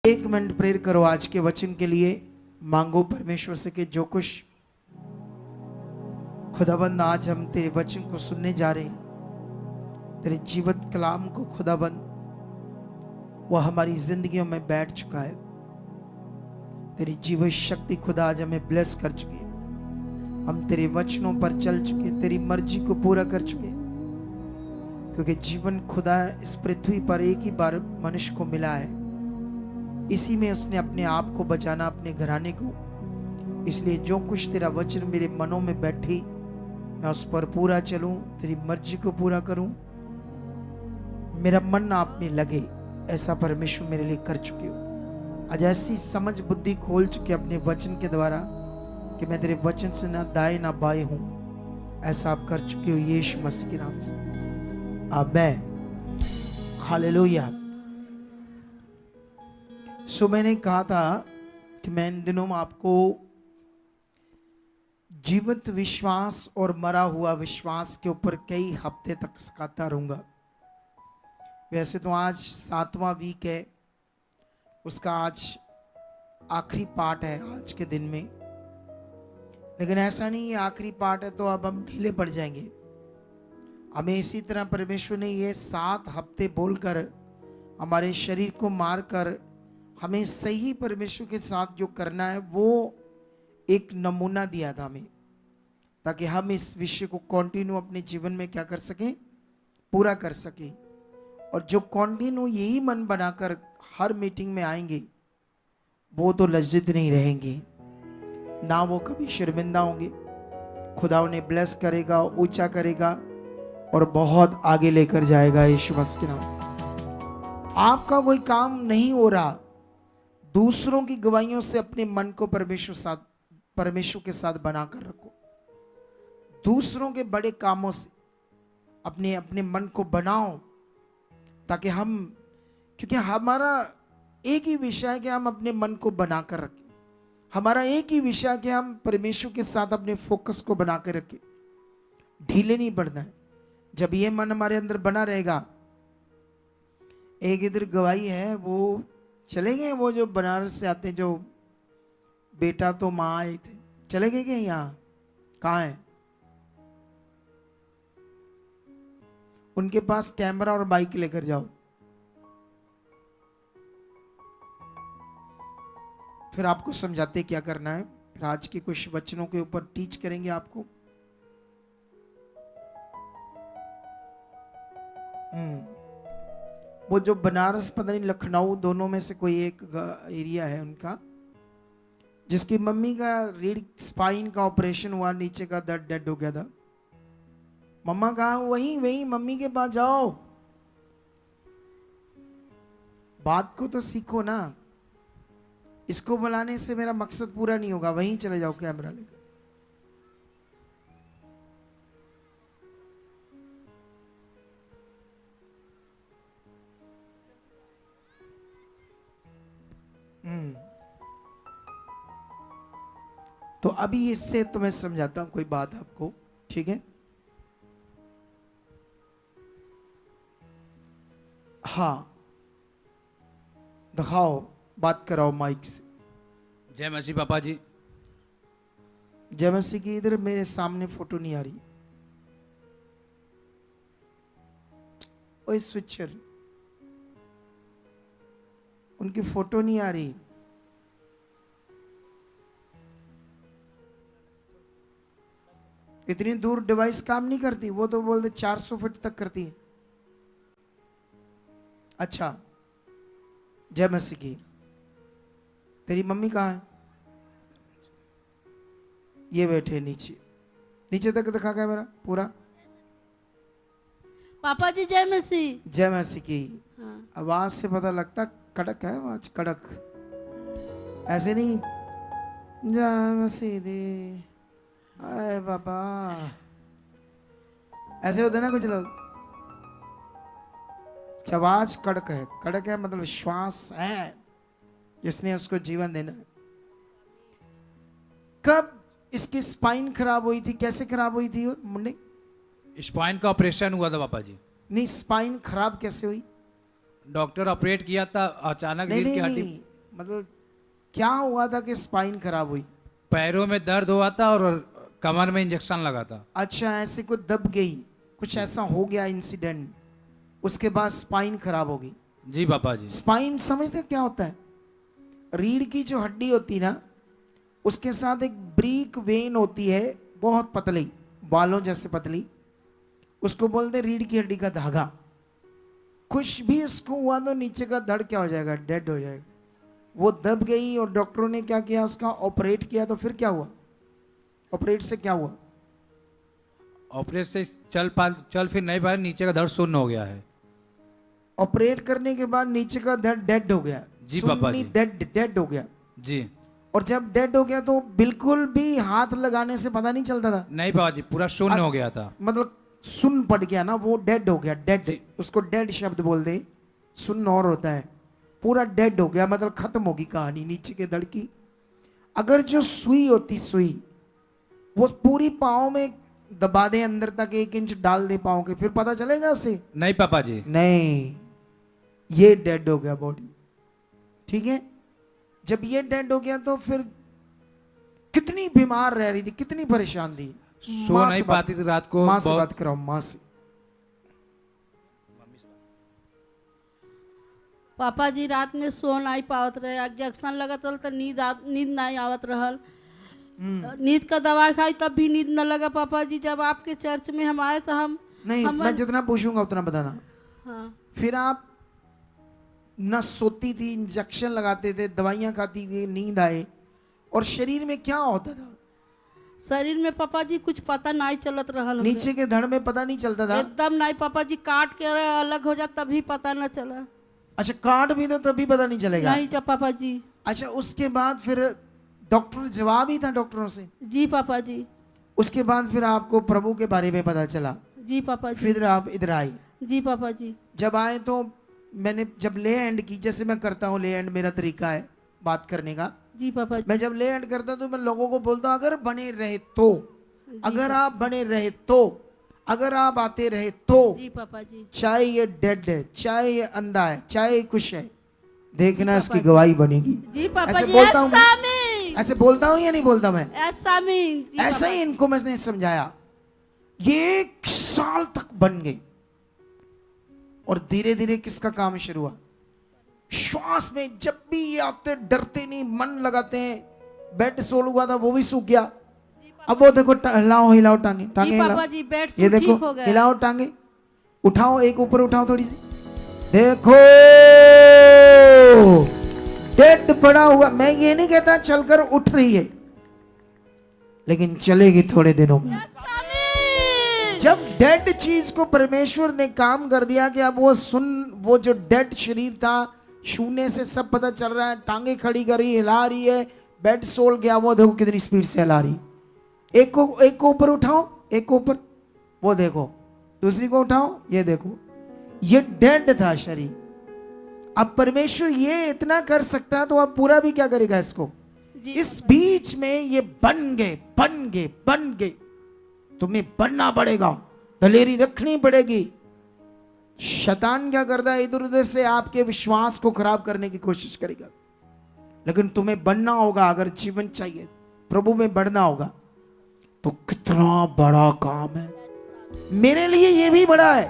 एक minute prayer करो आज के वचन के लिए। मांगो परमेश्वर से कि जो कुछ खुदाबंद आज हम तेरे वचन को सुनने जा रहे हैं, तेरे जीवत कलाम को खुदाबंद वह हमारी जिंदगियों में बैठ चुका है। तेरी जीवन शक्ति खुदा आज हमें ब्लेस कर चुकी है। हम तेरे वचनों पर चल चुके, तेरी मर्जी को पूरा कर चुके, क्योंकि जीवन खुदा इस पृथ्वी पर एक ही बार मनुष्य को मिला है। इसी में उसने अपने आप को बचाना, अपने घराने को। इसलिए जो कुछ तेरा वचन मेरे मनों में बैठी, मैं उस पर पूरा चलूं, तेरी मर्जी को पूरा करूं, मेरा मन आप में लगे, ऐसा परमेश्वर मेरे लिए कर चुके हो। आज ऐसी समझ बुद्धि खोल चुके अपने वचन के द्वारा कि मैं तेरे वचन से ना दाएं ना बाएं हूं, ऐसा आप कर चुके हो यीशु मसीह के नाम से। आमीन, हालेलुया। सो मैंने कहा था कि मैं इन दिनों में आपको जीवित विश्वास और मरा हुआ विश्वास के ऊपर कई हफ्ते तक सिखाता रहूंगा। वैसे तो आज 7वां वीक है, उसका आज आखिरी पार्ट है आज के दिन में, लेकिन ऐसा नहीं है आखिरी पार्ट है तो अब हम ढीले पड़ जाएंगे। हमें इसी तरह परमेश्वर ने ये 7 हफ्ते बोलकर हमारे शरीर को मारकर हमें सही परमेश्वर के साथ जो करना है वो एक नमूना दिया था हमें, ताकि हम इस विषय को कंटिन्यू अपने जीवन में क्या कर सकें, पूरा कर सकें। और जो कंटिन्यू यही मन बनाकर हर मीटिंग में आएंगे वो तो लज्जित नहीं रहेंगे, ना वो कभी शर्मिंदा होंगे। खुदा उन्हें ब्लेस करेगा, ऊंचा करेगा और बहुत आगे लेकर जाएगा यीशु मसीह के नाम। आपका कोई काम नहीं हो रहा, दूसरों की गवाहियों से अपने मन को परमेश्वर के साथ बनाकर रखो। दूसरों के बड़े कामों से अपने मन को बनाओ, ताकि क्योंकि हमारा एक ही विषय है कि हम अपने मन को बनाकर रखें। हमारा एक ही विषय है कि हम परमेश्वर के साथ अपने फोकस को बनाकर रखें। ढीले नहीं पड़ना है। जब ये मन हमारे अंदर बना रहेगा, एक इधर गवाही है, वो चले गए, वो जो बनारस से आते, जो बेटा तो माँ आए थे, चले गए क्या? यहाँ कहाँ है? उनके पास कैमरा और बाइक लेकर जाओ, फिर आपको समझाते क्या करना है। फिर आज के कुछ वचनों के ऊपर टीच करेंगे आपको। वो जो बनारस, पता नहीं लखनऊ, दोनों में से कोई एक एरिया है उनका, जिसकी मम्मी का रीढ़ स्पाइन का ऑपरेशन हुआ, नीचे का दर्द डेड हो गया था। मम्मा कहा वही मम्मी के पास जाओ, बात को तो सीखो ना। इसको बुलाने से मेरा मकसद पूरा नहीं होगा, वहीं चले जाओ कैमरा लेकर। तो अभी इससे तो मैं समझाता हूं कोई बात आपको, ठीक है? हाँ, दिखाओ, बात कराओ माइक से। जय मसीह पापा जी। जय मसीह की। इधर मेरे सामने फोटो नहीं आ रही। ओए स्विचर, उनकी फोटो नहीं आ रही। इतनी दूर डिवाइस काम नहीं करती, वो तो बोलते 400 फीट तक करती है। अच्छा, जय मसीह की। तेरी मम्मी कहाँ है? ये बैठे नीचे, नीचे तक दिखा कैमरा पूरा। पापा जी जय मसीह। जय मसीह की। हाँ। आवाज से पता लगता कड़क है आवाज, कड़क, ऐसे नहीं जय मसीह दे, अरे बाबा, ऐसे होते ना कुछ लोग। आवाज कड़क है, कड़क है मतलब विश्वास है जिसने उसको जीवन देना है। कब इसकी स्पाइन खराब हुई थी? कैसे खराब हुई थी मुंडे? स्पाइन का ऑपरेशन हुआ था पापा जी। नहीं, स्पाइन खराब कैसे हुई? डॉक्टर ऑपरेट किया था, अचानक रीढ़ की हड्डी। मतलब क्या हुआ था कि स्पाइन खराब हुई? पैरों में दर्द हुआ था और कमर में इंजेक्शन लगा था। अच्छा, ऐसे कुछ दब गई, कुछ ऐसा हो गया इंसिडेंट, उसके बाद स्पाइन खराब होगी। जी पापा जी। स्पाइन समझते क्या होता है? रीढ़ की जो हड्डी होती है ना, उसके साथ एक ब्रीक वेन होती है, बहुत पतली, बालों जैसे पतली, उसको बोलते हैं रीढ़ की हड्डी का धागा। कुछ भी उसको हुआ तो नीचे का धड़ क्या हो जाएगा? डेड हो जाएगा। वो दब गई और डॉक्टरों ने क्या किया, उसका ऑपरेट किया। तो फिर क्या हुआ? ऑपरेट से क्या हुआ? ऑपरेट से चल फिर नहीं पा रहे, नीचे का धड़ शून्य हो गया है। ऑपरेट करने के बाद नीचे का धड़ डेड हो गया। जी पापा जी। डेड हो गया। जी। और जब डेड हो गया तो बिल्कुल भी हाथ लगाने से पता नहीं चलता था? नहीं पापा जी, पूरा शून्य हो गया था। मतलब सुन्न पड़ गया ना, वो डेड हो गया। डेड, उसको डेड शब्द बोल दे, सुन्न और होता है। पूरा डेड हो गया मतलब खत्म होगी कहानी नीचे के धड़ की। अगर जो सुई होती, सुई वो पूरी पाँव में दबा दे, अंदर तक 1 इंच डाल दे पाँव के, फिर पता चलेगा उसे? नहीं पापा जी। नहीं, ये डेड हो गया बॉडी। ठीक है, जब ये डेड हो गया तो फिर कितनी बीमार रह रही थी, कितनी परेशान थी, सो नहीं पाती थी रात को। माँ से बात कराओ, माँ से। पापा जी रात में सो नहीं पावत रहे, इंजेक्शन लगत रहल तो नींद नहीं आवत रहल। नींद का दवाई खाई तब भी नींद न लगा पापा जी। जब आपके चर्च में हम आए तो नहीं, मैं जितना पूछूंगा उतना बताना। हाँ। फिर आप न सोती थी, इंजेक्शन लगाते थे, दवाइयां खाती थी, नींद आए, और शरीर में क्या होता था? शरीर में पापा जी कुछ पता नहीं चलत रहल। नीचे के धड़ में पता नहीं चलता था? एकदम नहीं पापा जी, काट के अलग हो जाता तभी पता न चला। अच्छा, काट भी दो तभी पता नहीं चलेगा? नहीं जा पापा जी। अच्छा, उसके बाद फिर डॉक्टर जवाब ही था डॉक्टरों से? जी पापा जी। उसके बाद फिर आपको प्रभु के बारे में पता चला? जी पापा जी। फिर आप इधर आई? जी पापा जी। जब आए तो मैंने जब ले एंड की, जैसे मैं करता हूँ, ले एंड मेरा तरीका है बात करने का। जी पापा जी। मैं जब ले एंड करता हूँ तो मैं लोगों को बोलता हूँ अगर बने रहे तो, अगर आप बने रहे तो, अगर आप आते रहे तो, जी पापा जी। चाहे ये डेड है, चाहे ये अंधा है, चाहे ये कुछ है, देखना इसकी गवाही बनेगी। जी पापा ऐसे जी। बोलता हूँ, ऐसा ऐसे बोलता हूँ या नहीं बोलता मैं? ऐसा ऐसा ही इनको मैंने समझाया। ये 1 साल तक बन गए और धीरे धीरे किसका काम शुरू हुआ? श्वास में जब भी ये आते डरते नहीं, मन लगाते हैं। बेड सोल हुआ था वो भी सूख गया। अब वो देखो, हिलाओ हिलाओ टांगे, टांगे हिलाओ। पापा जी बेड ये देखो, हो गया। हिलाओ टांगे, उठाओ, एक ऊपर उठाओ थोड़ी सी, देखो डेड पड़ा हुआ। मैं ये नहीं कहता चलकर उठ रही है, लेकिन चलेगी थोड़े दिनों में। जब डेड चीज को परमेश्वर ने काम कर दिया कि अब वो जो डेड शरीर था, छूने से सब पता चल रहा है, टांगे खड़ी करी, हिला रही है, बेड सोल गया, वो देखो कितनी स्पीड से हिला रही। एक को ऊपर उठाओ, एक को ऊपर, वो देखो, दूसरी को उठाओ, ये देखो, ये डेड था शरीर। अब परमेश्वर ये इतना कर सकता है तो अब पूरा भी क्या करेगा इसको? इस बीच में ये बन गए। तुम्हें बनना पड़ेगा, दलेरी रखनी पड़ेगी। शैतान क्या करता है? इधर उधर से आपके विश्वास को खराब करने की कोशिश करेगा, लेकिन तुम्हें बनना होगा। अगर जीवन चाहिए, प्रभु में बढ़ना होगा, तो कितना बड़ा काम है। मेरे लिए ये भी बड़ा है।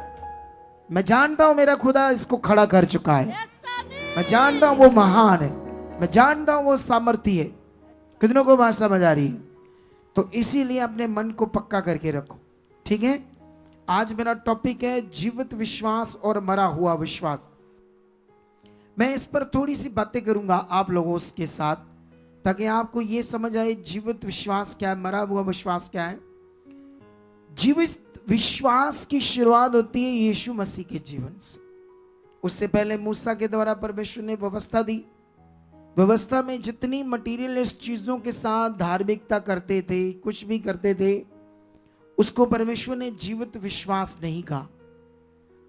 मैं जानता हूं मेरा खुदा इसको खड़ा कर चुका है। मैं जानता हूं वो महान है। मैं जानता हूं वो सामर्थी है। कितनों को बात समझ आ रही है? तो इसीलिए अपने मन को पक्का करके रखो, ठीक है? आज मेरा टॉपिक है जीवित विश्वास और मरा हुआ विश्वास। मैं इस पर थोड़ी सी बातें करूंगा आप लोगों के साथ, ताकि आपको यह समझ आए जीवित विश्वास क्या है, मरा हुआ विश्वास क्या है। जीवित विश्वास की शुरुआत होती है यीशु मसीह के जीवन से। उससे पहले मूसा के द्वारा परमेश्वर ने व्यवस्था दी। व्यवस्था में जितनी मटीरियलिस्ट चीजों के साथ धार्मिकता करते थे, कुछ भी करते थे, उसको परमेश्वर ने जीवित विश्वास नहीं कहा।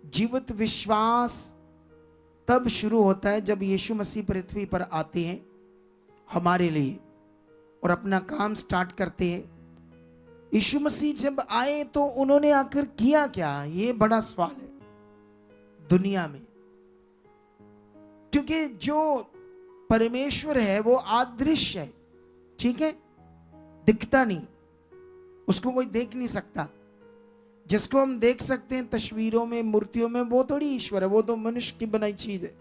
जीवित विश्वास तब शुरू होता है जब यीशु मसीह पृथ्वी पर आते हैं हमारे लिए और अपना काम स्टार्ट करते हैं। यीशु मसीह जब आए तो उन्होंने आकर किया क्या? ये बड़ा सवाल है दुनिया में, क्योंकि जो परमेश्वर है वो अदृश्य है, ठीक है, दिखता नहीं, उसको कोई देख नहीं सकता। जिसको हम देख सकते हैं तस्वीरों में, मूर्तियों में, वो थोड़ी ईश्वर है, वो तो मनुष्य की बनाई चीज है,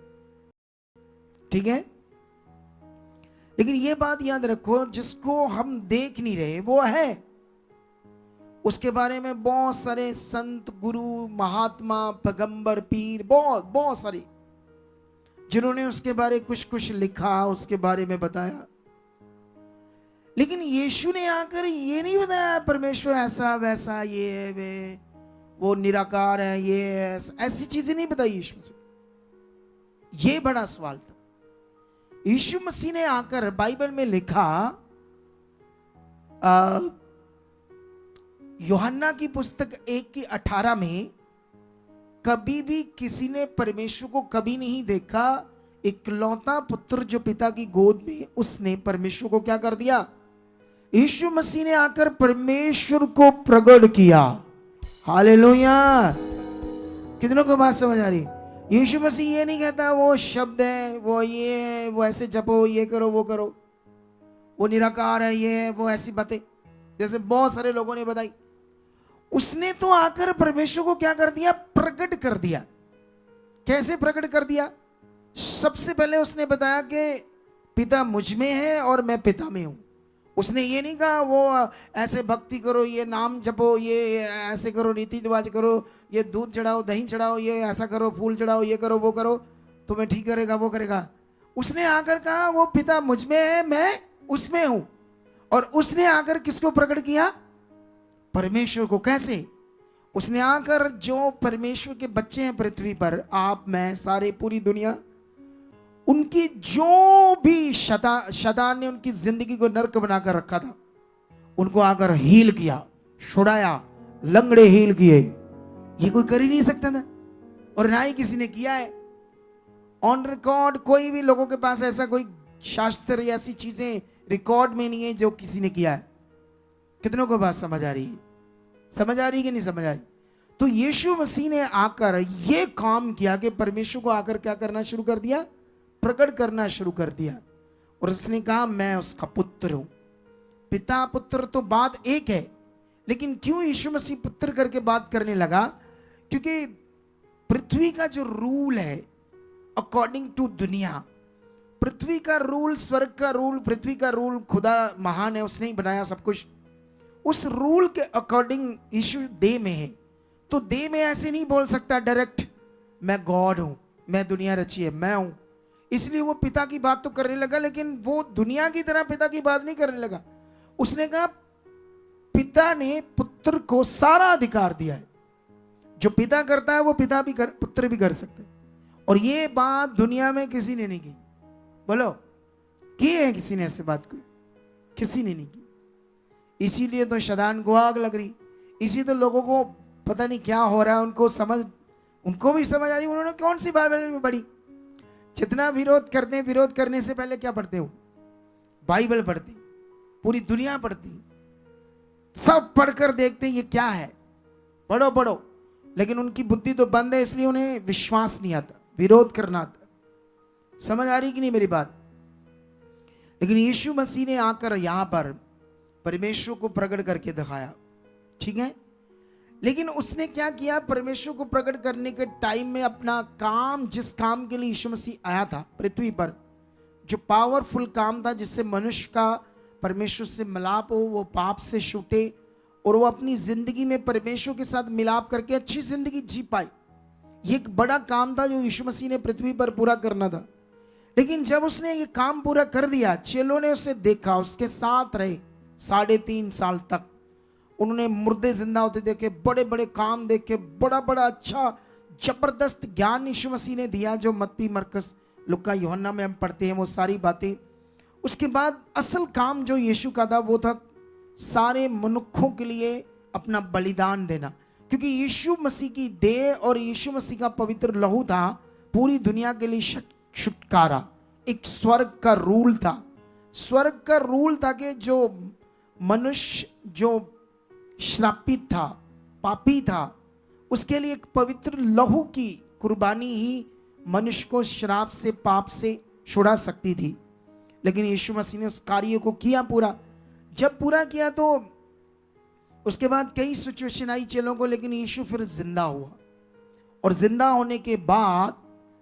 ठीक है। लेकिन ये बात याद रखो, जिसको हम देख नहीं रहे वो है। उसके बारे में बहुत सारे संत, गुरु, महात्मा, पैगंबर, पीर, बहुत सारे जिन्होंने उसके बारे कुछ लिखा, उसके बारे में बताया। लेकिन यीशु ने आकर ये नहीं बताया परमेश्वर ऐसा वैसा, ये है वे, वो निराकार है, ये है, ऐसी चीजें नहीं बताई यीशु से। ये बड़ा सवाल था। यीशु मसीह ने आकर बाइबल में लिखा, यूहन्ना की पुस्तक 1:18 में, कभी भी किसी ने परमेश्वर को कभी नहीं देखा, इकलौता पुत्र जो पिता की गोद में, उसने परमेश्वर को क्या कर दिया? यीशु मसीह ने आकर परमेश्वर को प्रकट किया। हालेलुया। कितनों को बात समझ आ रही? यीशु मसीह ये नहीं कहता वो शब्द है, वो ये है, वो ऐसे जपो, ये करो, वो करो, वो निराकार है, ये है, वो ऐसी बातें जैसे बहुत सारे लोगों ने बताई। उसने तो आकर परमेश्वर को क्या कर दिया? प्रकट कर दिया। कैसे प्रकट कर दिया? सबसे पहले उसने बताया कि पिता मुझ में है और मैं पिता में हूं। उसने ये नहीं कहा वो ऐसे भक्ति करो, ये नाम जपो, ये ऐसे करो, रीति रिवाज करो, ये दूध चढ़ाओ, दही चढ़ाओ, ये ऐसा करो, फूल चढ़ाओ, ये करो, वो करो, तुम्हें ठीक करेगा, वो करेगा। उसने आकर कहा वो पिता मुझ में है, मैं उसमें हूं। और उसने आकर किसको प्रकट किया? परमेश्वर को। कैसे? उसने आकर जो परमेश्वर के बच्चे हैं पृथ्वी पर, आप, मैं, सारे, पूरी दुनिया, उनकी जो भी शैतान ने उनकी जिंदगी को नर्क बनाकर रखा था, उनको आकर हील किया, छुड़ाया, लंगड़े हील किए। ये कोई कर ही नहीं सकता था और ना ही किसी ने किया है। ऑन रिकॉर्ड कोई भी लोगों के पास ऐसा कोई शास्त्र या ऐसी चीजें रिकॉर्ड में नहीं है जो किसी ने किया है। कितनों को बात समझ आ रही है? समझ आ रही है कि नहीं समझ आ रही? तो यीशु मसीह ने आकर ये काम किया कि परमेश्वर को आकर क्या करना शुरू कर दिया? प्रकट करना शुरू कर दिया। और उसने कहा मैं उसका पुत्र हूं। पिता पुत्र तो बात एक है, लेकिन क्यों यीशु मसीह पुत्र करके बात करने लगा? क्योंकि पृथ्वी का जो रूल है अकॉर्डिंग टू दुनिया, पृथ्वी का रूल, स्वर्ग का रूल, पृथ्वी का रूल, खुदा महान है, उसने ही बनाया सब कुछ। उस रूल के अकॉर्डिंग यीशु देह में है। तो देह में ऐसे नहीं बोल सकता डायरेक्ट मैं गॉड हूं, मैं दुनिया रची है, मैं हूं। इसलिए वो पिता की बात तो करने लगा, लेकिन वो दुनिया की तरह पिता की बात नहीं करने लगा। उसने कहा पिता ने पुत्र को सारा अधिकार दिया है। जो पिता करता है वो पिता भी पुत्र भी कर सकते हैं। और ये बात दुनिया में किसी ने नहीं की। बोलो, की है किसी ने ऐसे बात? कोई किसी ने नहीं की। इसीलिए तो शैतान को आग लग रही। इसी तो लोगों को पता नहीं क्या हो रहा है, उनको भी समझ आ रही। उन्होंने कौन सी बाइबल में पढ़ी? जितना विरोध करते हैं, विरोध करने से पहले क्या पढ़ते हो? बाइबल पढ़ते, पूरी दुनिया पढ़ती, सब पढ़कर देखते हैं ये क्या है, पढ़ो पढ़ो। लेकिन उनकी बुद्धि तो बंद है, इसलिए उन्हें विश्वास नहीं आता, विरोध करना आता। समझ आ रही कि नहीं मेरी बात? लेकिन यीशु मसीह ने आकर यहां पर परमेश्वर को प्रकट करके दिखाया, ठीक है। लेकिन उसने क्या किया? परमेश्वर को प्रकट करने के टाइम में अपना काम, जिस काम के लिए यीशु मसीह आया था पृथ्वी पर, जो पावरफुल काम था जिससे मनुष्य का परमेश्वर से मिलाप हो, वो पाप से छूटे और वो अपनी जिंदगी में परमेश्वर के साथ मिलाप करके अच्छी जिंदगी जी पाए। ये एक बड़ा काम था जो यीशु मसीह ने पृथ्वी पर पूरा करना था। लेकिन जब उसने ये काम पूरा कर दिया, चेलों ने उसे देखा, उसके साथ रहे 3.5 साल तक। उन्होंने मुर्दे जिंदा होते देखे, बड़े बड़े काम देखे, बड़ा बड़ा अच्छा जबरदस्त ज्ञान यीशु मसीह ने दिया, जो मत्ती, मरकस, लुक्का, यूहन्ना में हम पढ़ते हैं वो सारी बातें। उसके बाद असल काम जो यीशु का था वो था सारे मनुक्खों के लिए अपना बलिदान देना। क्योंकि यीशु मसीह की देह और यीशु मसीह का पवित्र लहू था पूरी दुनिया के लिए छुटकारा। एक स्वर्ग का रूल था। स्वर्ग का रूल था कि जो मनुष्य जो श्रापित था, पापी था, उसके लिए एक पवित्र लहू की कुर्बानी ही मनुष्य को श्राप से, पाप से छुड़ा सकती थी, लेकिन यीशु मसीह ने उस कार्य को किया पूरा। जब पूरा किया तो उसके बाद कई सिचुएशन आई चेलों को, लेकिन यीशु फिर जिंदा हुआ। और जिंदा होने के बाद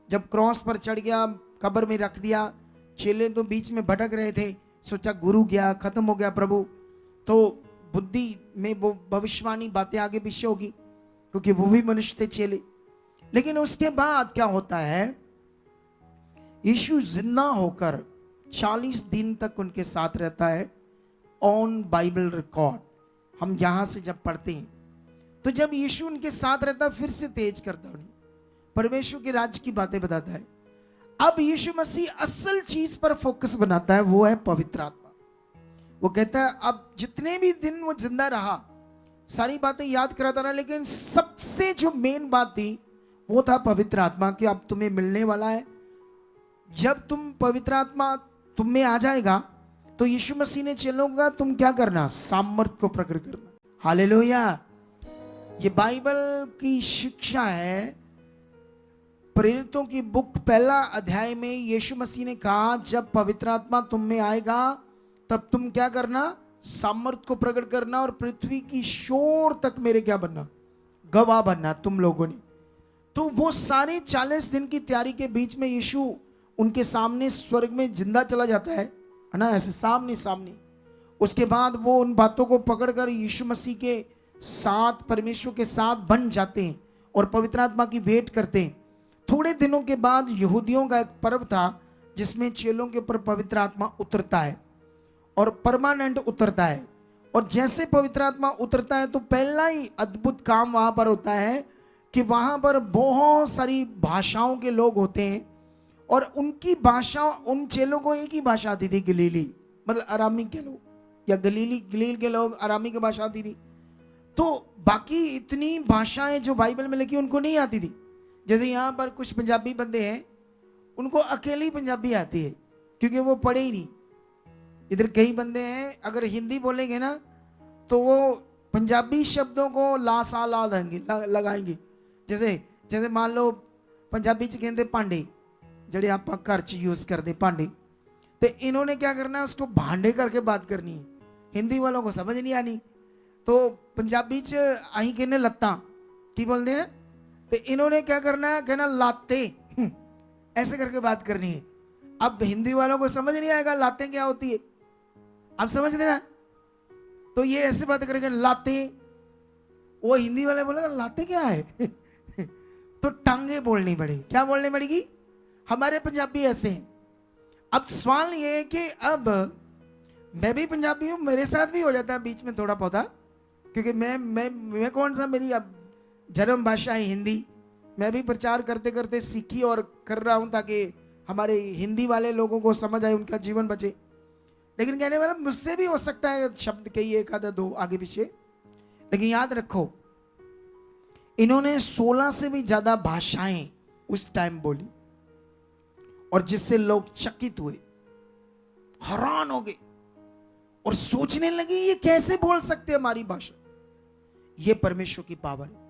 जब क्रॉस पर चढ़ गया, कब्र में रख दिया, चेले तो बीच में भटक रहे थे, सोचा गुरु गया, खत्म हो गया प्रभु, तो बुद्धि में वो भविष्यवाणी बातें आगे पीछे होगी, क्योंकि वो भी मनुष्य थे चेले। लेकिन उसके बाद क्या होता है, यीशु जिंदा होकर 40 दिन तक उनके साथ रहता है। ऑन बाइबल रिकॉर्ड हम यहां से जब पढ़ते हैं तो जब यीशु उनके साथ रहता है, फिर से तेज करता उन्हें, परमेश्वर के राज्य की बातें बताता है। अब यीशु मसीह असल चीज पर फोकस बनाता है, वो है पवित्र आत्मा। वो कहता है अब जितने भी दिन वो जिंदा रहा सारी बातें याद कराता रहा, लेकिन सबसे जो मेन बात थी वो था पवित्र आत्मा, कि अब तुम्हें मिलने वाला है। जब तुम पवित्र आत्मा तुम में आ जाएगा तो यीशु मसीह ने चेलों का तुम क्या करना, सामर्थ को प्रकट करना। हालेलुया। ये बाइबल की शिक्षा है। प्रेरितों की बुक पहला अध्याय में यीशु मसीह ने कहा जब पवित्र आत्मा तुम में आएगा तब तुम क्या करना, सामर्थ को प्रकट करना, और पृथ्वी की शोर तक मेरे क्या बनना, गवाह बनना तुम लोगों ने। तो वो सारे 40 दिन की तैयारी के बीच में यीशु उनके सामने स्वर्ग में जिंदा चला जाता है ना, ऐसे सामने सामने। उसके बाद वो उन बातों को पकड़कर यीशु मसीह के साथ, परमेश्वर के साथ बन जाते हैं और पवित्र आत्मा की वेट करते हैं। थोड़े दिनों के बाद यहूदियों का एक पर्व था जिसमें चेलों के ऊपर पवित्र आत्मा उतरता है और परमानेंट उतरता है। और जैसे पवित्र आत्मा उतरता है तो पहला ही अद्भुत काम वहां पर होता है कि वहां पर बहुत सारी भाषाओं के लोग होते हैं, और उनकी भाषा, उन चेलों को एक ही भाषा आती थी, गलीली, मतलब अरामी के लोग, या गलील के लोग अरामी की भाषा आती थी। तो बाकी इतनी भाषाएं जो बाइबल में लिखी उनको नहीं आती थी। जैसे यहाँ पर कुछ पंजाबी बंदे हैं, उनको अकेली पंजाबी आती है क्योंकि वो पढ़े ही नहीं। इधर कई बंदे हैं अगर हिंदी बोलेंगे ना तो वो पंजाबी शब्दों को ला सा ला देंगे, लगाएंगे। जैसे मान लो पंजाबी च कहते भांडे, जड़े आप घर च यूज करते भांडे, तो इन्होंने क्या करना है, उसको भांडे करके बात करनी है। हिंदी वालों को समझ नहीं आनी, तो पंजाबी च अही कहने लत्ता की बोलते हैं, तो इन्होंने क्या करना है, कहना लाते, ऐसे करके बात करनी है। अब हिंदी वालों को समझ नहीं आएगा लाते क्या होती है, आप समझ देना। तो ये ऐसे बात करेंगे लाते, वो हिंदी वाले बोलेगा लाते क्या है तो टांगे बोलनी पड़ेगी। क्या बोलनी पड़ेगी? हमारे पंजाबी ऐसे हैं। अब सवाल ये है कि अब मैं भी पंजाबी हूं, मेरे साथ भी हो जाता है बीच में थोड़ा पौधा, क्योंकि मैं कौन सा, मेरी अब जन्म भाषा है हिंदी। मैं भी प्रचार करते करते सीखी और कर रहा हूं ताकि हमारे हिंदी वाले लोगों को समझ आए, उनका जीवन बचे। लेकिन कहने वाला मुझसे भी हो सकता है शब्द कई एक आधा दो आगे पीछे, लेकिन याद रखो इन्होंने 16 से भी ज्यादा भाषाएं उस टाइम बोली, और जिससे लोग चकित हुए, हैरान हो गए और सोचने लगे ये कैसे बोल सकते हमारी भाषा। ये परमेश्वर की पावर है।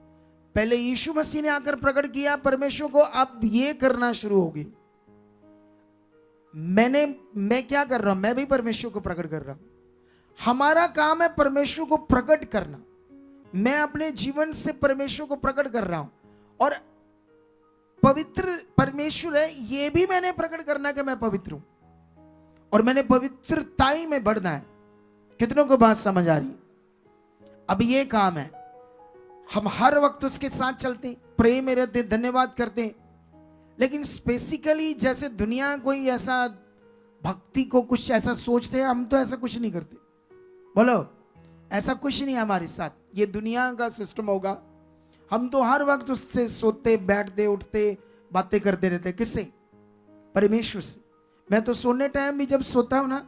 पहले यीशु मसीह ने आकर प्रकट किया परमेश्वर को, अब ये करना शुरू हो गई। मैं क्या कर रहा हूं, मैं भी परमेश्वर को प्रकट कर रहा हूं। हमारा काम है परमेश्वर को प्रकट करना। मैं अपने जीवन से परमेश्वर को प्रकट कर रहा हूं, और पवित्र परमेश्वर है ये भी मैंने प्रकट करना कि मैं पवित्र हूं, और मैंने पवित्रताई में बढ़ना है। कितनों को बात समझ आ रही? अब ये काम है, हम हर वक्त उसके साथ चलते, प्रेम में रहते, धन्यवाद करते। लेकिन स्पेसिकली जैसे दुनिया कोई ऐसा भक्ति को कुछ ऐसा सोचते हैं, हम तो ऐसा कुछ नहीं करते। बोलो, ऐसा कुछ नहीं हमारे साथ। ये दुनिया का सिस्टम होगा, हम तो हर वक्त उससे सोते, बैठते, उठते, बातें करते रहते। किससे? परमेश्वर से। मैं तो सोने टाइम भी जब सोता हूं ना,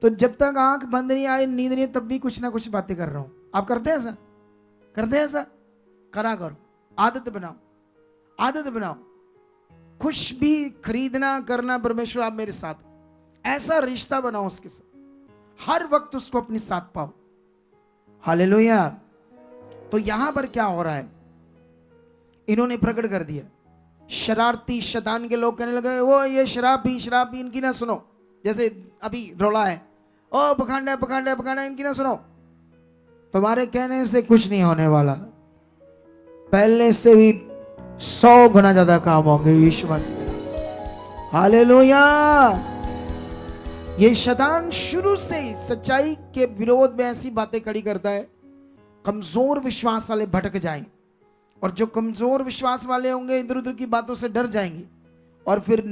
तो जब तक आंख बंद नहीं आए, नींद नहीं, तब भी कुछ ना कुछ बातें कर रहा हूं। आप करते हैं ऐसा? करते हैं ऐसा? करा करो, आदत बनाओ, आदत बनाओ। कुछ भी खरीदना करना, परमेश्वर आप मेरे साथ, ऐसा रिश्ता बनाओ उसके साथ, हर वक्त उसको अपने साथ पाओ। हालेलुया। तो यहां पर क्या हो रहा है, इन्होंने प्रकट कर दिया शरारती शैतान के लोग कहने लगे वो ये शराब पी इनकी ना सुनो, जैसे अभी रोला है, ओ पखंड है पखंड है पखंड है, इनकी ना सुनो। तुम्हारे कहने से कुछ नहीं होने वाला, पहले से भी 100 गुना ज्यादा काम होंगे यीशु मसीह। हालेलुया। ये शैतान शुरू से सच्चाई के विरोध में ऐसी बातें खड़ी करता है, कमजोर विश्वास वाले भटक जाएं, और जो कमजोर विश्वास वाले होंगे इधर उधर की बातों से डर जाएंगे और फिर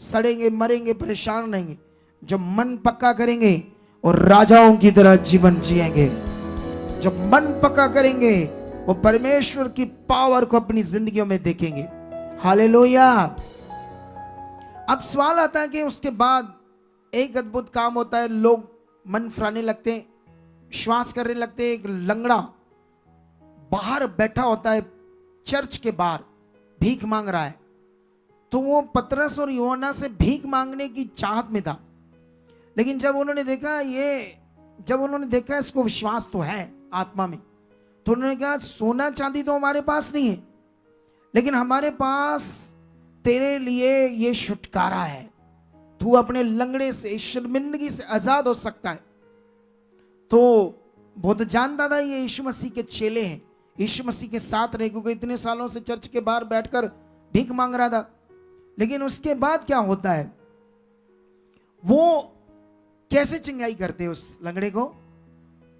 सड़ेंगे मरेंगे परेशान रहेंगे। जो मन पक्का करेंगे और राजाओं की तरह जीवन जिएंगे। जो मन पक्का करेंगे वो परमेश्वर की पावर को अपनी जिंदगियों में देखेंगे। हालेलुया। अब सवाल आता है कि उसके बाद एक अद्भुत काम होता है, लोग मन फिराने लगते हैं, विश्वास करने लगते हैं। एक लंगड़ा बाहर बैठा होता है, चर्च के बाहर भीख मांग रहा है। तो वो पतरस और यूहन्ना से भीख मांगने की चाहत में था, लेकिन जब उन्होंने देखा इसको विश्वास तो है आत्मा में, तो उन्होंने कहा सोना चांदी तो हमारे पास नहीं है, लेकिन हमारे पास तेरे लिए ये छुटकारा है, तू अपने लंगड़े से शर्मिंदगी से आजाद हो सकता है। तो वो तो जानता था ये यीशु मसीह के चेले हैं, यीशु मसीह के साथ रहे, क्योंकि इतने सालों से चर्च के बाहर बैठकर भीख मांग रहा था। लेकिन उसके बाद क्या होता है, वो कैसे चंगाई करते हैं उस लंगड़े को?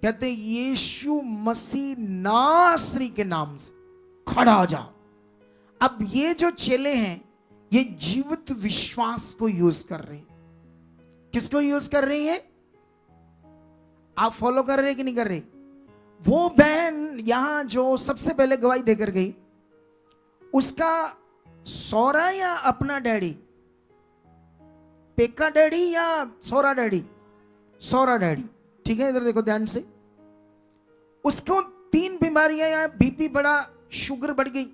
कहते यीशु मसीह नासरी के नाम से खड़ा हो जा। अब ये जो चेले हैं ये जीवित विश्वास को यूज कर रहे हैं। किसको यूज कर रही है? आप फॉलो कर रहे हैं कि नहीं कर रहे? वो बहन यहां जो सबसे पहले गवाही देकर गई, उसका सौरा या अपना डैडी, पेका डैडी या सौरा डैडी? सौरा डैडी। ठीक है, इधर देखो ध्यान से। उसको 3 बीमारियां, या बीपी बढ़ा, शुगर बढ़ गई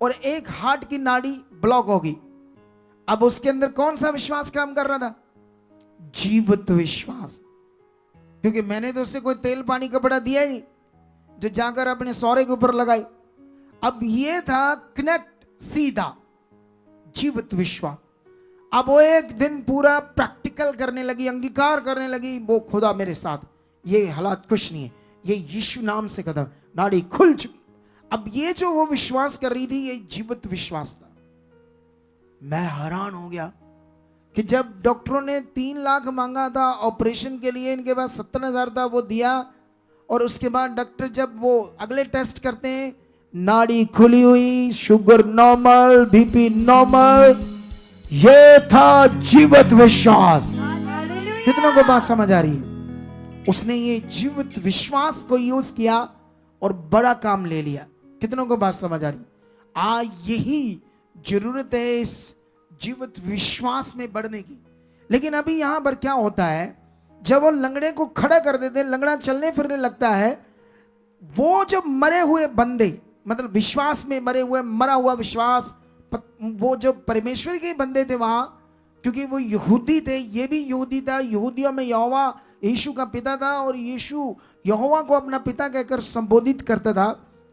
और एक हार्ट की नाड़ी ब्लॉक हो गई। अब उसके अंदर कौन सा विश्वास काम कर रहा था? जीवित विश्वास। क्योंकि मैंने तो उससे कोई तेल पानी कपड़ा दिया ही नहीं जो जाकर अपने सौरे के ऊपर लगाई। अब ये था कनेक्ट, सीधा जीवित विश्वास। अब वो एक दिन पूरा प्रैक्टिकल करने लगी, अंगीकार करने लगी, वो खुदा मेरे साथ, ये हालात कुछ नहीं है, ये यीशु नाम से कदम, नाड़ी खुल चुकी। अब ये जो वो विश्वास कर रही थी ये जीवित विश्वास था। मैं हैरान हो गया कि जब डॉक्टरों ने 3 लाख मांगा था ऑपरेशन के लिए, इनके पास 70,000 था, वो दिया। और उसके बाद डॉक्टर जब वो अगले टेस्ट करते हैं, नाड़ी खुली हुई, शुगर नॉर्मल, बीपी नॉर्मल। ये था जीवित विश्वास। कितनों को बात समझ आ रही है? उसने ये जीवित विश्वास को यूज किया और बड़ा काम ले लिया। कितनों को बात समझ आ रही? यही जरूरत है इस जीवित विश्वास में बढ़ने की। लेकिन अभी यहां पर क्या होता है, जब वो लंगड़े को खड़ा कर देते, लंगड़ा चलने फिरने लगता है, वो जो मरे हुए बंदे, मतलब विश्वास में मरे हुए, मरा हुआ विश्वास, वो जो परमेश्वर के बंदे थे वहां, क्योंकि वो यहूदी थे, ये भी यहूदी था, यहूदियों में यहोवा यीशु का पिता था, और यीशु यहोवा को अपना पिता कहकर संबोधित करता था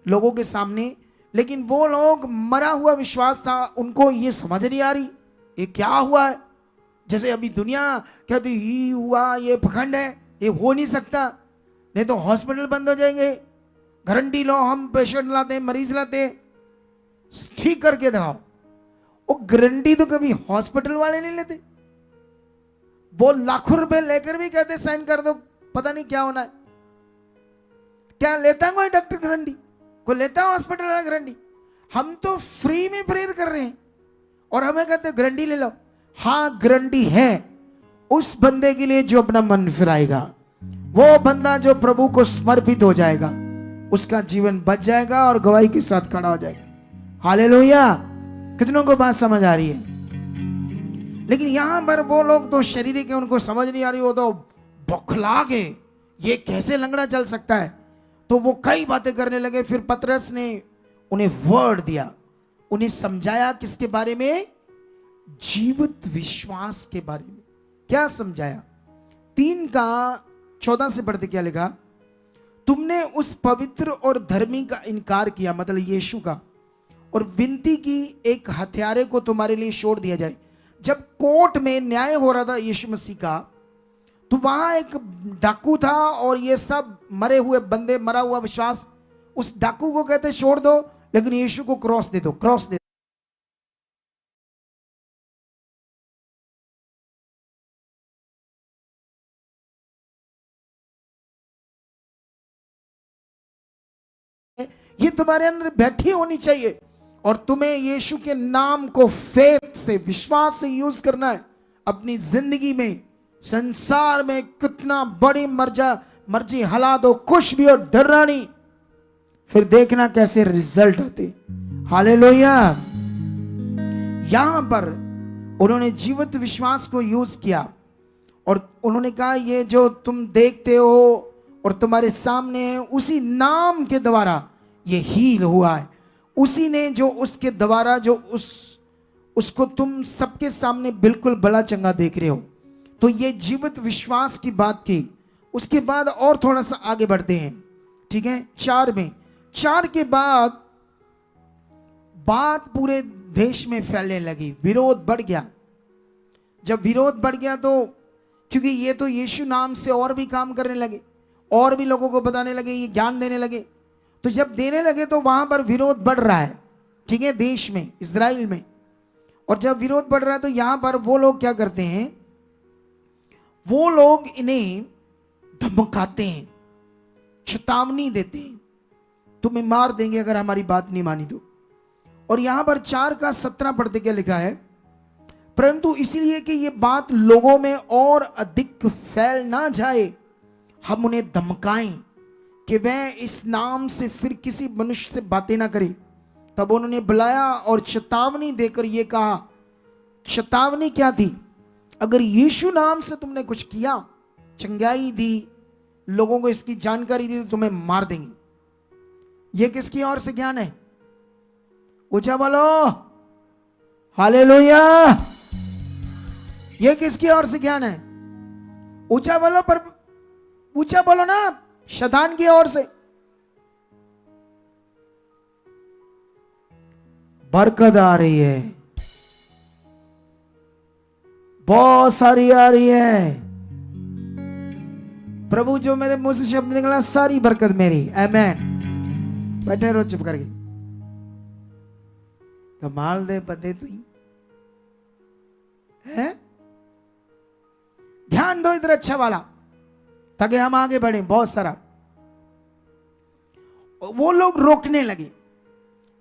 लोगों के सामने। लेकिन वो लोग, मरा हुआ विश्वास था, उनको ये समझ नहीं आ रही ये क्या हुआ है। जैसे अभी दुनिया कहती ये हुआ, ये पखंड है, ये हो नहीं सकता, नहीं तो हॉस्पिटल बंद हो जाएंगे, गारंटी लो, हम पेशेंट लाते हैं, मरीज लाते हैं, ठीक करके दिखाओ। वो गारंटी तो कभी हॉस्पिटल वाले नहीं लेते, वो लाखों रुपए लेकर भी कहते साइन कर दो, पता नहीं क्या होना है। क्या लेता है कोई डॉक्टर गारंटी? कोई लेता है हॉस्पिटल वाला गारंटी? हम तो फ्री में प्रेयर कर रहे हैं और हमें कहते गारंटी ले लो। हाँ, गारंटी है उस बंदे के लिए जो अपना मन फिराएगा, वो बंदा जो प्रभु को समर्पित हो जाएगा, उसका जीवन बच जाएगा और गवाही के साथ खड़ा हो जाएगा। हालेलुया। कितनों को बात समझ आ रही है? लेकिन यहां पर वो लोग तो शरीर के, उनको समझ नहीं आ रही, वो तो बौखला गए, ये कैसे लंगड़ा चल सकता है। तो वो कई बातें करने लगे। फिर पतरस ने उन्हें वर्ड दिया, उन्हें समझाया किसके बारे में? जीवित विश्वास के बारे में। क्या समझाया? 3:14 से पढ़ते क्या लिखा? तुमने उस पवित्र और धर्मी का इनकार किया, मतलब यीशु का, और विनती की एक हत्यारे को तुम्हारे लिए छोड़ दिया जाए। जब कोर्ट में न्याय हो रहा था यीशु मसीह का, तो वहां एक डाकू था और ये सब मरे हुए बंदे, मरा हुआ विश्वास, उस डाकू को कहते छोड़ दो, लेकिन यीशु को क्रॉस दे दो, क्रॉस दे। ये तुम्हारे अंदर बैठी होनी चाहिए और तुम्हें यीशु के नाम को फेथ से, विश्वास से यूज करना है अपनी जिंदगी में। संसार में कितना बड़ी मर्जी हला दो, कुछ भी हो, डरना नहीं, फिर देखना कैसे रिजल्ट आते। हालेलुया। यहां पर उन्होंने जीवित विश्वास को यूज किया और उन्होंने कहा ये जो तुम देखते हो और तुम्हारे सामने है, उसी नाम के द्वारा ये हील हुआ है। उसी ने जो उसके द्वारा जो उसको तुम सबके सामने बिल्कुल भला चंगा देख रहे हो। तो ये जीवित विश्वास की बात की। उसके बाद और थोड़ा सा आगे बढ़ते हैं, ठीक है। 4 में, 4 के बाद बात पूरे देश में फैलने लगी, विरोध बढ़ गया। जब विरोध बढ़ गया तो क्योंकि ये तो यीशु नाम से और भी काम करने लगे, और भी लोगों को बताने लगे, ये ज्ञान देने लगे। तो जब देने लगे तो वहां पर विरोध बढ़ रहा है, ठीक है, देश में, इज़राइल में। और जब विरोध बढ़ रहा है तो यहां पर वो लोग क्या करते हैं, वो लोग इन्हें धमकाते हैं, चेतावनी देते हैं, तुम्हें मार देंगे अगर हमारी बात नहीं मानी तो। और यहां पर 4 का 17 पढ़ते क्या लिखा है, परंतु इसलिए कि ये बात लोगों में और अधिक फैल ना जाए, हम उन्हें धमकाएं कि वह इस नाम से फिर किसी मनुष्य से बातें ना करे। तब उन्होंने बुलाया और चेतावनी देकर यह कहा। चेतावनी क्या थी, अगर यीशु नाम से तुमने कुछ किया, चंगाई दी, लोगों को इसकी जानकारी दी, तो तुम्हें मार देंगे। यह किसकी ओर से ज्ञान है? ऊंचा बोलो हालेलुया। यह किसकी ओर से ज्ञान है? ऊंचा बोलो, पर ऊंचा बोलो ना, शैतान की ओर से। बरकत आ रही है, बहुत सारी आ रही है। प्रभु जो मेरे मुंह से शब्द निकला, सारी बरकत मेरी। आमीन। बैठे रहो चुप करके। कमाल दे बंदे तू है। ध्यान दो इधर अच्छा वाला, ताकि हम आगे बढ़े। बहुत सारा वो लोग रोकने लगे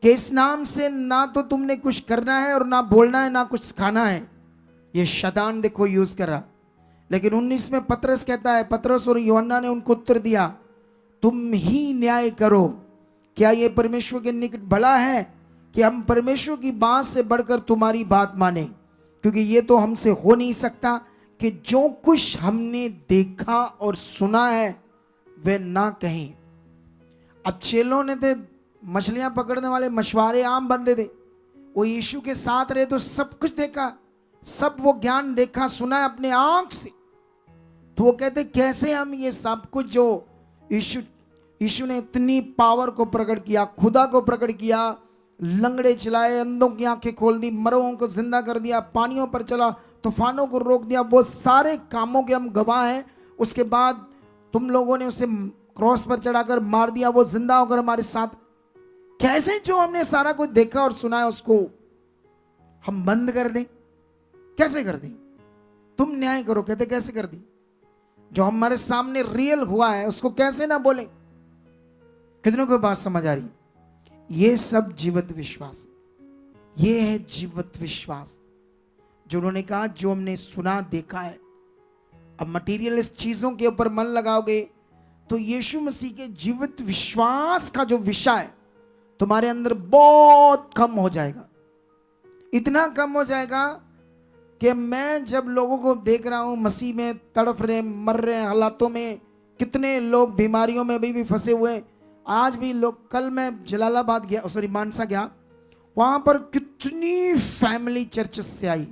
कि इस नाम से ना तो तुमने कुछ करना है और ना बोलना है, ना कुछ सिखाना है। ये शैतान देखो यूज कर रहा। लेकिन 19 में पतरस कहता है, पतरस और यूहन्ना ने उनको उत्तर दिया, तुम ही न्याय करो। क्या ये परमेश्वर के निकट भला है कि हम परमेश्वर की बात से बढ़कर तुम्हारी बात माने? क्योंकि ये तो हमसे हो नहीं सकता कि जो कुछ हमने देखा और सुना है वे ना कहें। अब चेलों ने थे मछलियां पकड़ने वाले मछुआरे, आम बंदे थे। वो यीशु के साथ रहे तो सब कुछ देखा, सब वो ज्ञान देखा सुना है अपने आंख से। तो वो कहते कैसे हम ये सब कुछ जो यीशु ने इतनी पावर को प्रकट किया, खुदा को प्रकट किया, लंगड़े चलाए, अंधों की आंखें खोल दी, मरों को जिंदा कर दिया, पानियों पर चला, तूफानों को रोक दिया, वो सारे कामों के हम गवाह हैं। उसके बाद तुम लोगों ने उसे क्रॉस पर चढ़ाकर मार दिया, वो जिंदा होकर हमारे साथ। कैसे जो हमने सारा कुछ देखा और सुना है उसको हम बंद कर दें? कैसे कर दें? तुम न्याय करो। कहते कैसे कर दें? जो हमारे सामने रियल हुआ है उसको कैसे ना बोलें? कितनों को बात समझ आ रही? ये सब जीवित विश्वास, ये है जीवित विश्वास जो उन्होंने कहा जो हमने सुना देखा है। अब मटीरियलिस्ट चीजों के ऊपर मन लगाओगे तो यीशु मसीह के जीवित विश्वास का जो विषय है तुम्हारे अंदर बहुत कम हो जाएगा। इतना कम हो जाएगा कि मैं जब लोगों को देख रहा हूं मसीह में तड़फ रहे, मर रहे हैं हालातों में, कितने लोग बीमारियों में भी फंसे हुए। आज भी लोग, कल मैं जलालाबाद गया, सॉरी मानसा गया, वहां पर कितनी फैमिली चर्च से आई।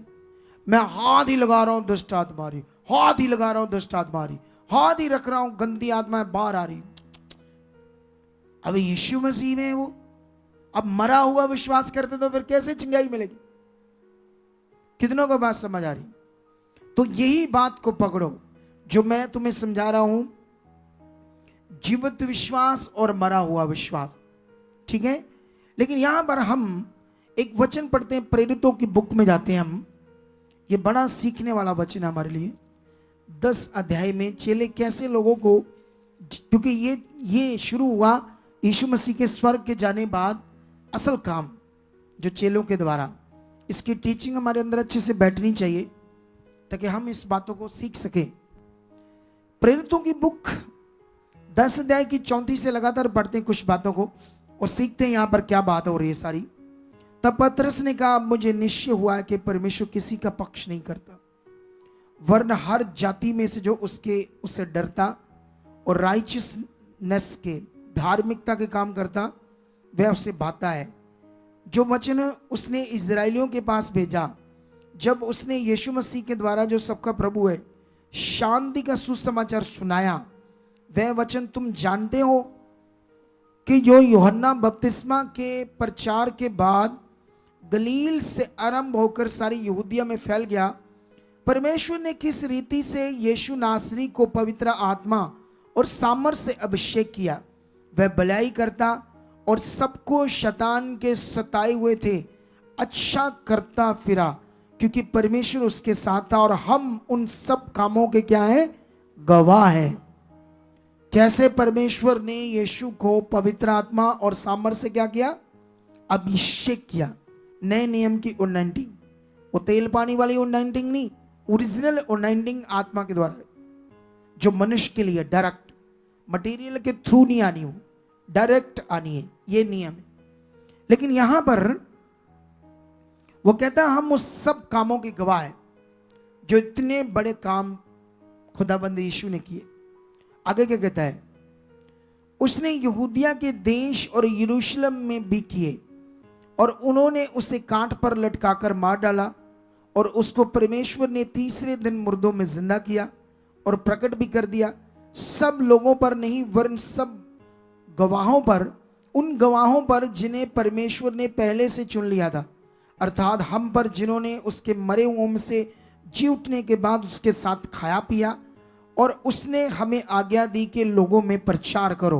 मैं हाथ ही लगा रहा हूं दुष्ट आत्मा आ रही, हाथ ही लगा रहा हूं दुष्ट आत्मा आ रही, हाथ ही रख रहा हूं गंदी आत्मा बाहर आ रही। अभी यीशु मसीह में वो अब मरा हुआ विश्वास करते तो फिर कैसे चिंगाई मिलेगी? कितनों को बात समझ आ रही? तो यही बात को पकड़ो जो मैं तुम्हें समझा रहा हूं, जीवित विश्वास और मरा हुआ विश्वास, ठीक है। लेकिन यहां पर हम एक वचन पढ़ते हैं, प्रेरितों की बुक में जाते हैं हम। ये बड़ा सीखने वाला वचन है हमारे लिए। 10 अध्याय में चेले कैसे लोगों को, क्योंकि ये शुरू हुआ यीशु मसीह के स्वर्ग के जाने बाद, असल काम जो चेलों के द्वारा, इसकी टीचिंग हमारे अंदर अच्छे से बैठनी चाहिए ताकि हम इस बातों को सीख सकें। प्रेरितों की बुक 10 अध्याय की 34 से लगातार पढ़ते हैं कुछ बातों को और सीखते हैं यहां पर क्या बात हो रही है सारी। तब पतरस ने कहा, अब मुझे निश्चय हुआ है कि परमेश्वर किसी का पक्ष नहीं करता, वरन हर जाति में से जो उससे डरता और राइचियसनेस के, धार्मिकता के काम करता, वह उससे भाता है। जो वचन उसने इजराइलियों के पास भेजा जब उसने यीशु मसीह के द्वारा जो सबका प्रभु है शांति का सुसमाचार सुनाया, वह वचन तुम जानते हो कि जो यूहन्ना बपतिस्मा के प्रचार के बाद गलील से आरंभ होकर सारी यहूदिया में फैल गया। परमेश्वर ने किस रीति से यीशु नासरी को पवित्र आत्मा और सामर्थ्य से अभिषेक किया, वह भलाई करता और सबको शैतान के सताए हुए थे अच्छा करता फिरा, क्योंकि परमेश्वर उसके साथ था। और हम उन सब कामों के क्या है? गवाह है। कैसे परमेश्वर ने यीशु को पवित्र आत्मा और सामर्थ्य से क्या किया? अभिषेक किया। नए नियम की उन्नतिंग, वो तेल पानी वाली उन्नतिंग नहीं, ओरिजिनल उन्नतिंग आत्मा के द्वारा, जो मनुष्य के लिए डायरेक्ट, मटेरियल के थ्रू नहीं आनी हो, डायरेक्ट आनी है, ये नियम है। लेकिन यहां पर वो कहता है हम उस सब कामों के गवाह हैं जो इतने बड़े काम खुदाबंद यीशु ने किए। आगे क्या कहता है? उसने यहूदिया के देश और यरूशलेम में भी किए और उन्होंने उसे कांट पर लटकाकर मार डाला और उसको परमेश्वर ने तीसरे दिन मुर्दों में जिंदा किया और प्रकट भी कर दिया, सब लोगों पर नहीं वरन सब गवाहों पर, उन गवाहों पर जिन्हें परमेश्वर ने पहले से चुन लिया था, अर्थात हम पर जिन्होंने उसके मरे हुओं में से जी उठने के बाद उसके साथ खाया पिया। और उसने हमें आज्ञा दी कि लोगों में प्रचार करो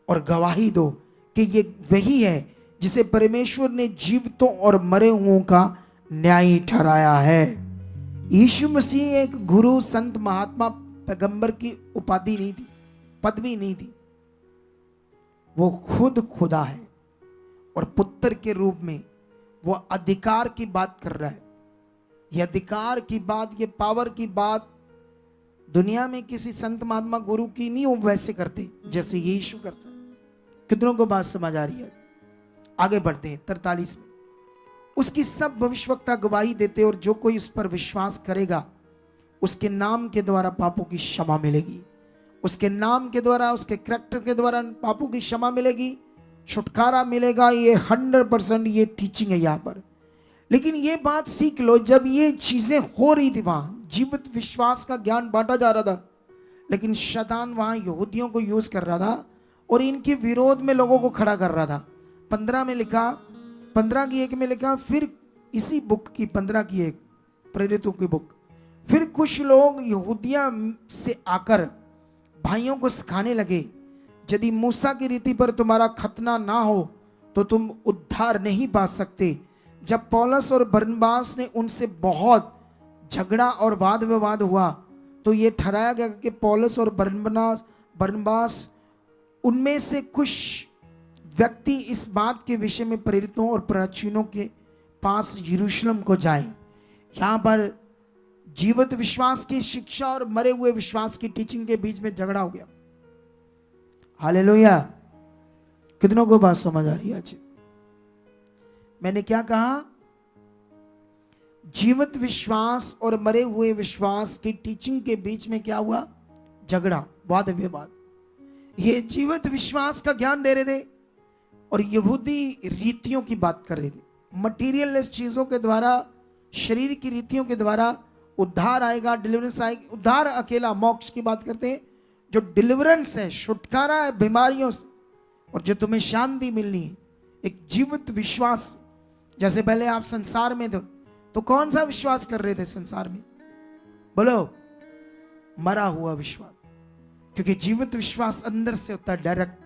और गवाही दो कि ये वही है जिसे परमेश्वर ने जीवितों और मरे हुओं का न्यायी ठहराया है। यीशु मसीह एक गुरु, संत, महात्मा, पैगंबर की उपाधि नहीं थी, पदवी नहीं थी। वो खुद खुदा है और पुत्र के रूप में वो अधिकार की बात कर रहा है। ये अधिकार की बात, ये पावर की बात दुनिया में किसी संत, महात्मा, गुरु की नहीं, वो वैसे करते जैसे यीशु करता है। कितनों को बात समझ आ रही है? आगे बढ़ते हैं 43 में। उसकी सब भविष्यवक्ता गवाही देते और जो कोई उस पर विश्वास करेगा उसके नाम के द्वारा पापों की क्षमा मिलेगी। उसके नाम के द्वारा, उसके करैक्टर के द्वारा पापों की क्षमा मिलेगी, छुटकारा मिलेगा। ये 100% ये टीचिंग है यहाँ पर। लेकिन ये बात सीख लो, जब ये चीजें हो रही थी वहां जीवित विश्वास का ज्ञान बांटा जा रहा था, लेकिन शैतान वहां यहूदियों को यूज कर रहा था और इनके विरोध में लोगों को खड़ा कर रहा था। 15 में लिखा, 15 की 1 में लिखा, फिर इसी बुक की 15 की 1 प्रेरितों की बुक, फिर कुछ लोग यहूदिया से आकर भाइयों को सिखाने लगे, यदि मूसा की रीति पर तुम्हारा खतना ना हो तो तुम उद्धार नहीं पा सकते। जब पौलुस और बरनबास ने उनसे बहुत झगड़ा और वाद विवाद हुआ तो ये ठहराया गया कि पौलुस और बरनबास उनमें से कुछ व्यक्ति इस बात के विषय में प्रेरितों और प्राचीनों के पास यरूशलेम को जाएं। यहां पर जीवित विश्वास की शिक्षा और मरे हुए विश्वास की टीचिंग के बीच में झगड़ा हो गया। हालेलुया। कितनों को बात समझ आ रही है? आज मैंने क्या कहा? जीवित विश्वास और मरे हुए विश्वास की टीचिंग के बीच में क्या हुआ? झगड़ा, वाद विवाद। ये जीवित विश्वास का ज्ञान दे रहे थे और यहूदी रीतियों की बात कर रहे थे। मटीरियलिस्ट चीजों के द्वारा, शरीर की रीतियों के द्वारा उद्धार आएगा, डिलीवरेंस आएगी। उद्धार अकेला, मोक्ष की बात करते हैं। जो डिलीवरेंस है, छुटकारा है बीमारियों से, और जो तुम्हें शांति मिलनी है, एक जीवित विश्वास। जैसे पहले आप संसार में थे तो कौन सा विश्वास कर रहे थे संसार में? बोलो, मरा हुआ विश्वास। क्योंकि जीवित विश्वास अंदर से होता है डायरेक्ट।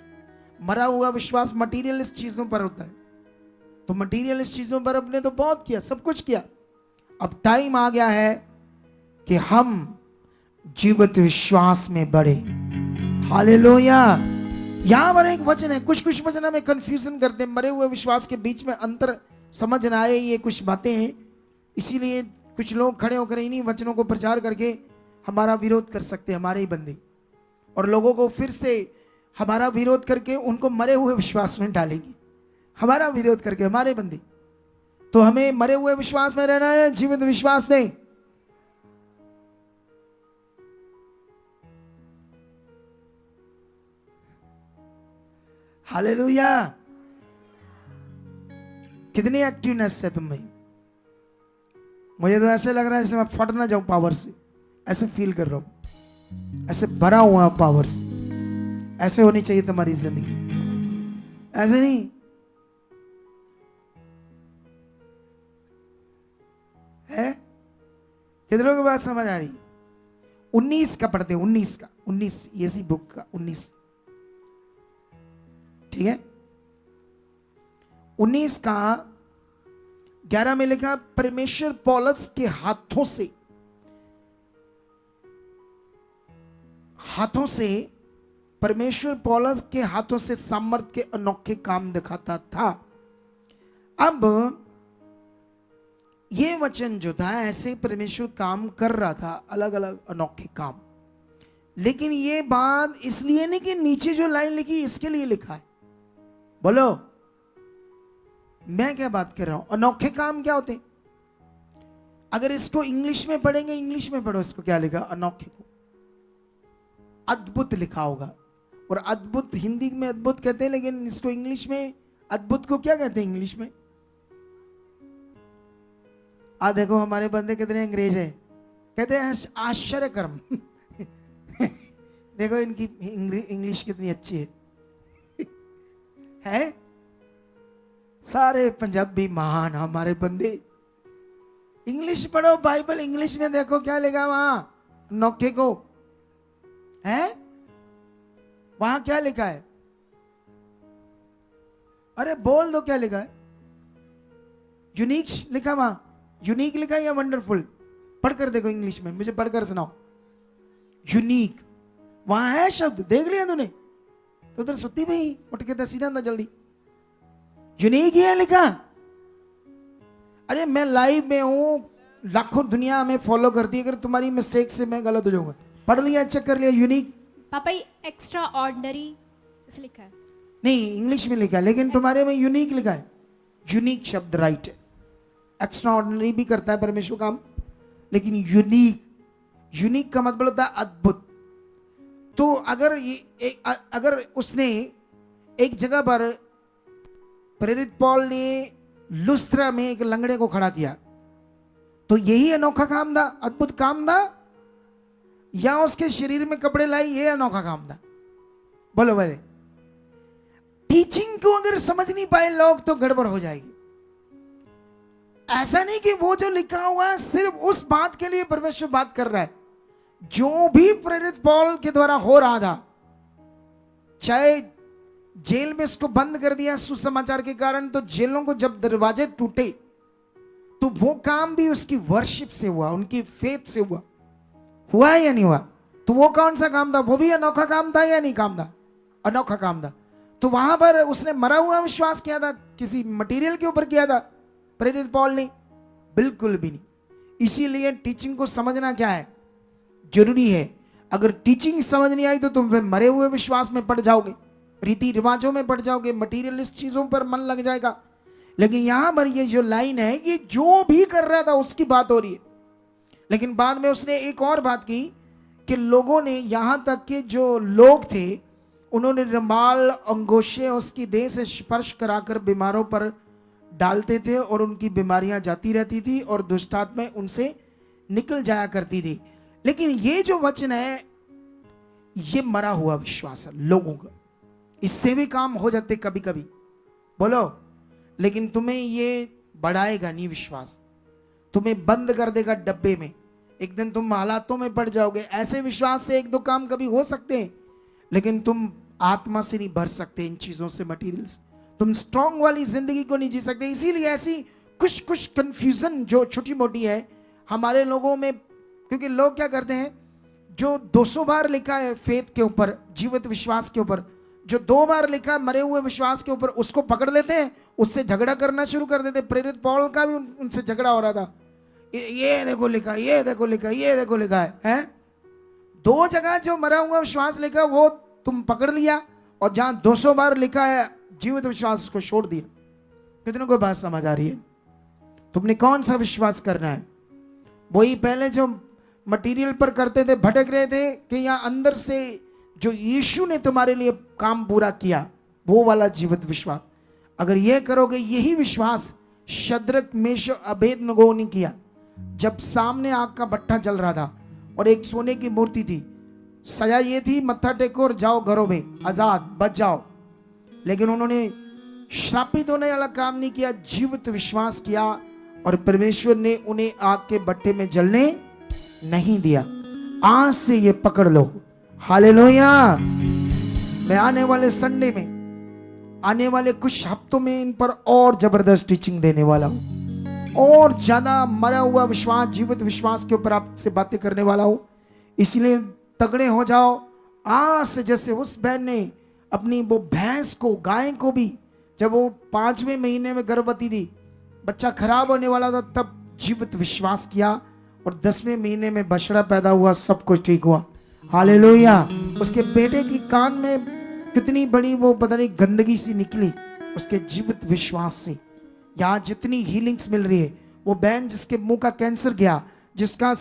मरा हुआ विश्वास मटीरियलिस्ट चीजों पर होता है। तो मटीरियलिस्ट चीजों पर अपने तो बहुत किया, सब कुछ किया। अब टाइम आ गया है कि हम जीवित विश्वास में बढ़े। हालेलुया। यहां पर एक वचन है, कुछ वचन हमें कंफ्यूजन करते हैं। मरे हुए विश्वास के बीच में अंतर समझ ना आए, ये कुछ बातें हैं। इसीलिए कुछ लोग खड़े होकर इन्हीं वचनों को प्रचार करके हमारा विरोध कर सकते हैं, हमारे ही बंदे, और लोगों को फिर से हमारा विरोध करके उनको मरे हुए विश्वास में डालेंगे। हमारा विरोध करके हमारे बंदे। तो हमें मरे हुए विश्वास में रहना है, जीवित विश्वास में। हालेलुया। कितनी एक्टिवनेस है तुम में। मुझे तो ऐसे लग रहा है जैसे मैं फट ना जाऊं पावर से, ऐसे फील कर रहा हूं, ऐसे भरा हुआ पावर से। ऐसे होनी चाहिए तुम्हारी जिंदगी, ऐसे नहीं। है कितनों की बात समझ आ रही? 19 का पढ़ते हैं, 19 का, 19 ये सी बुक का 19, ठीक है। 19 का 11 में लिखा, परमेश्वर पौलुस के हाथों से परमेश्वर पौलुस के हाथों से सामर्थ के अनोखे काम दिखाता था। अब ये वचन जो था, ऐसे परमेश्वर काम कर रहा था, अलग अलग अनोखे काम। लेकिन ये बात इसलिए नहीं कि नीचे जो लाइन लिखी इसके लिए लिखा है। बोलो, मैं क्या बात कर रहा हूं? अनोखे काम क्या होते? अगर इसको इंग्लिश में पढ़ेंगे, इंग्लिश में पढ़ो, इसको क्या लिखा? अनोखे को अद्भुत लिखा होगा। और अद्भुत हिंदी में अद्भुत कहते हैं, लेकिन इसको इंग्लिश में अद्भुत को क्या कहते हैं इंग्लिश में? देखो हमारे बंदे कितने अंग्रेज हैं, कहते हैं आश्चर्यकर्म। देखो इनकी इंग्लिश कितनी अच्छी है? सारे पंजाबी महान हमारे बंदे। इंग्लिश पढ़ो, बाइबल इंग्लिश में देखो क्या लिखा वहां नौखे को है। वहां क्या लिखा है? अरे बोल दो क्या लिखा है? यूनिक लिखा वहां, यूनिक लिखा है या वंडरफुल? पढ़कर देखो इंग्लिश में, मुझे पढ़कर सुनाओ। यूनिक वहां है शब्द, देख लिया तूने? तो उधर सुती भी उठ के सीधा अंदर जल्दी। यूनिक ही है लिखा। अरे मैं लाइव में हूं, लाखों दुनिया हमें फॉलो करती है। अगर तुम्हारी मिस्टेक से मैं गलत हो जाऊंगा। पढ़ लिया, चेक कर लिया। यूनिक पापा एक्स्ट्रा ऑर्डिनरी ऐसे लिखा है। नहीं, इंग्लिश में लिखा है, लेकिन तुम्हारे में यूनिक लिखा है। यूनिक शब्द राइट है। एक्स्ट्रा ऑर्डिनरी भी करता है परमेश्वर काम, लेकिन यूनिक का मतलब होता है अद्भुत। तो अगर उसने एक जगह पर, प्रेरित पौल ने लुस्त्रा में एक लंगड़े को खड़ा किया, तो यही अनोखा काम था, अद्भुत काम था? या उसके शरीर में कपड़े लाई, ये अनोखा काम था? बोलो बोले। टीचिंग को अगर समझ नहीं पाए लोग तो गड़बड़ हो जाएगी। ऐसा नहीं कि वो जो लिखा हुआ है सिर्फ उस बात के लिए परमेश्वर बात कर रहा है। जो भी प्रेरित पौल के द्वारा हो रहा था, चाहे जेल में उसको बंद कर दिया सुसमाचार के कारण, तो जेलों को जब दरवाजे टूटे तो वो काम भी उसकी वर्शिप से हुआ, उनकी फेथ से हुआ है या नहीं हुआ? तो वो कौन सा काम था? वो भी अनोखा काम था या नहीं काम था? अनोखा काम था। तो वहां पर उसने मरा हुआ विश्वास किया था, किसी मटेरियल के ऊपर किया था प्रेरित पौल ने? बिल्कुल भी नहीं। इसीलिए टीचिंग को समझना क्या है, जरूरी है। अगर टीचिंग समझ नहीं आई तो तुम फिर मरे हुए विश्वास में पड़ जाओगे, रीति रिवाजों में पड़ जाओगे, मटीरियलिस्ट चीजों पर मन लग जाएगा। लेकिन यहां पर ये जो लाइन है, ये जो भी कर रहा था उसकी बात हो रही है। लेकिन बाद में उसने एक और बात की कि लोगों ने, यहां तक कि जो लोग थे, उन्होंने रुमाल अंगोशे उसकी देह से स्पर्श कराकर बीमारों पर डालते थे और उनकी बीमारियां जाती रहती थी और दुष्टात्माएं उनसे निकल जाया करती थी। लेकिन ये जो वचन है, ये मरा हुआ विश्वास है लोगों का। इससे भी काम हो जाते कभी कभी। बोलो, लेकिन तुम्हें ये बढ़ाएगा नहीं विश्वास, तुम्हें बंद कर देगा डब्बे में। एक दिन तुम हालातों में पड़ जाओगे। ऐसे विश्वास से एक दो काम कभी हो सकते हैं, लेकिन तुम आत्मा से नहीं भर सकते, इन चीजों से, मटीरियल्स। तुम स्ट्रांग वाली जिंदगी को नहीं जी सकते। इसीलिए ऐसी कुछ कंफ्यूजन जो छोटी मोटी है हमारे लोगों में, क्योंकि लोग क्या करते हैं, जो 200 बार लिखा है फेथ के ऊपर, जीवित विश्वास के ऊपर, जो 2 बार लिखा है मरे हुए विश्वास के ऊपर, उसको पकड़ लेते हैं, उससे झगड़ा करना शुरू कर देते। प्रेरित पौल का भी उनसे झगड़ा हो रहा था, ये देखो लिखा, ये देखो लिखा, ये देखो लिखा है। 2 जगह जो मरा हुआ विश्वास लिखा वो तुम पकड़ लिया, और जहां 200 बार लिखा है जीवित विश्वास उसको छोड़ दिया। कितनों को बात समझ आ रही है? तुमने कौन सा विश्वास करना है? वही पहले जो मटेरियल पर करते थे, भटक रहे थे, कि यहां अंदर से जो यीशु ने तुम्हारे लिए काम पूरा किया, वो वाला जीवित विश्वास। अगर ये करोगे, यही विश्वास शद्रक मेशक अबेदनगो ने किया। जब सामने आग का भट्ठा जल रहा था और एक सोने की मूर्ति थी, सजा ये थी मत्था टेको और जाओ घरों में, आजाद बच जाओ। लेकिन उन्होंने श्रापित होने वाला काम नहीं किया, जीवित विश्वास किया, और परमेश्वर ने उन्हें आग के भट्टे में जलने नहीं दिया। आज से ये पकड़ लो। हालेलुया। मैं आने वाले संडे में, आने वाले कुछ हफ्तों में इन पर और जबरदस्त टीचिंग देने वाला हूं, और ज्यादा मरा हुआ विश्वास, जीवित विश्वास के ऊपर आपसे बातें करने वाला हूं। इसलिए तगड़े हो जाओ आज से। जैसे उस बहन ने अपनी वो भैंस को, गाय को भी, जब वो 5वें महीने में गर्भवती थी, बच्चा खराब होने वाला था, तब जीवित विश्वास किया, और 10वें महीने में बछड़ा पैदा हुआ, सब कुछ ठीक हुआ। हालेलुया। उसके बेटे की कान में कितनी बड़ी वो पता नहीं गंदगी सी निकली उसके जीवित विश्वास से। यहाँ जितनी हीलिंग्स मिल रही है, वो बहन जिसके मुंह का कैंसर गया, जिसका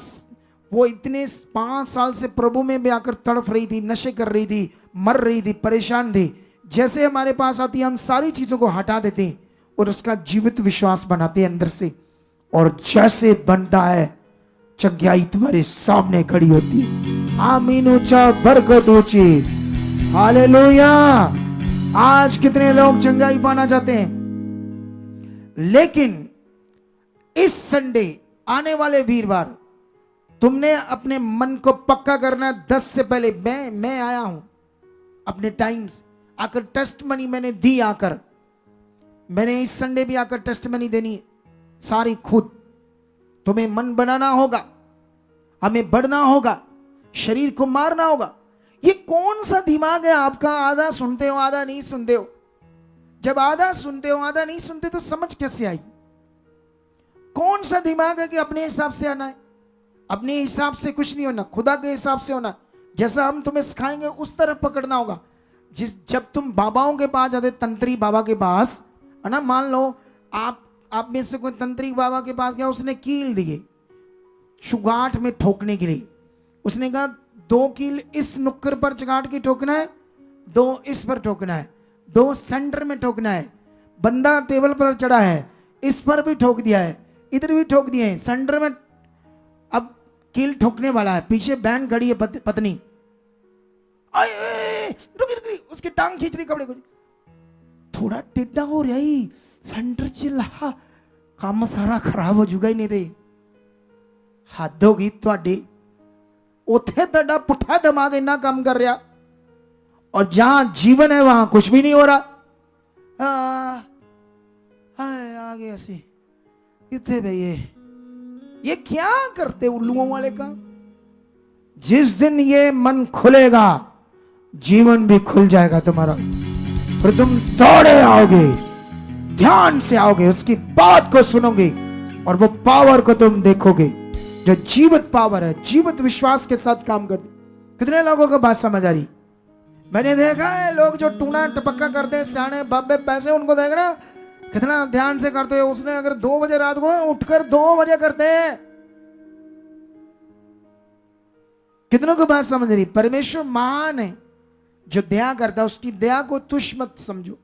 वो इतने 5 साल से प्रभु में भी आकर तड़फ रही थी, नशे कर रही थी, मर रही थी, परेशान थी, जैसे हमारे पास आती है हम सारी चीजों को हटा देते हैं और उसका जीवित विश्वास बनाते हैं अंदर से, और जैसे बनता है चंगाई तुम्हारे सामने खड़ी होती है। आमीन। ऊंचा बरकत ऊंची। हालेलुया। आज कितने लोग चंगाई पाना चाहते हैं, लेकिन इस संडे, आने वाले वीरवार, तुमने अपने मन को पक्का करना है। 10 से पहले मैं आया हूं अपने टाइम्स आकर, टेस्ट मनी मैंने दी आकर, मैंने इस संडे भी आकर टेस्ट मनी देनी सारी खुद। तुम्हें मन बनाना होगा, हमें बढ़ना होगा, शरीर को मारना होगा। ये कौन सा दिमाग है आपका, आधा सुनते हो आधा नहीं सुनते हो? जब आधा सुनते हो आधा नहीं सुनते तो समझ कैसे आई? कौन सा दिमाग है कि अपने हिसाब से आना है? अपने हिसाब से कुछ नहीं होना, खुदा के हिसाब से होना। जैसा हम तुम्हें सिखाएंगे उस तरह पकड़ना होगा। जब तुम बाबाओं के पास जाते, तंत्री बाबा के पास, है ना, मान लो आप में से कोई तंत्री बाबा के पास गया, उसने कील दिए चुगाट में ठोकने के लिए। उसने कहा 2 कील इस नुक्कड़ पर चगाट की ठोकना है, 2 इस पर ठोकना है, 2 सेंटर में ठोकना है। बंदा टेबल पर चढ़ा है, इस पर भी ठोक दिया है, इधर भी ठोक दिए हैं, सेंटर में। अब कील ठोकने वाला है, पीछे बहन खड़ी है, पत्नी, रुकी, उसकी टांग खींच रही कपड़े को, थोड़ा टेढ़ा हो रहा है, सेंटर चिल्ला, काम सारा खराब हो जाएगा ही नहीं थे। हद हो गई ਤੁਹਾਡੀ। उथे ਤੁਹਾਡਾ पुठा दिमाग इतना काम कर रहा, और जहां जीवन है वहां कुछ भी नहीं हो रहा। आ गए ऐसे कितने भैया, ये क्या करते उल्लुओं वाले काम? जिस दिन ये मन खुलेगा, जीवन भी खुल जाएगा तुम्हारा, फिर तुम दौड़े आओगे, ध्यान से आओगे, उसकी बात को सुनोगे, और वो पावर को तुम देखोगे जो जीवित पावर है, जीवित विश्वास के साथ काम करती। कितने लोगों को बात समझ आ रही? मैंने देखा है लोग जो टूना टपक्का करते हैं, सियाने बाबे पैसे, उनको देख रहे कितना ध्यान से करते हैं। उसने अगर 2 बजे रात को उठकर 2 बजे करते हैं। कितनों को बात समझ रही? परमेश्वर महान है जो दया करता है, उसकी दया को तुच्छ मत समझो,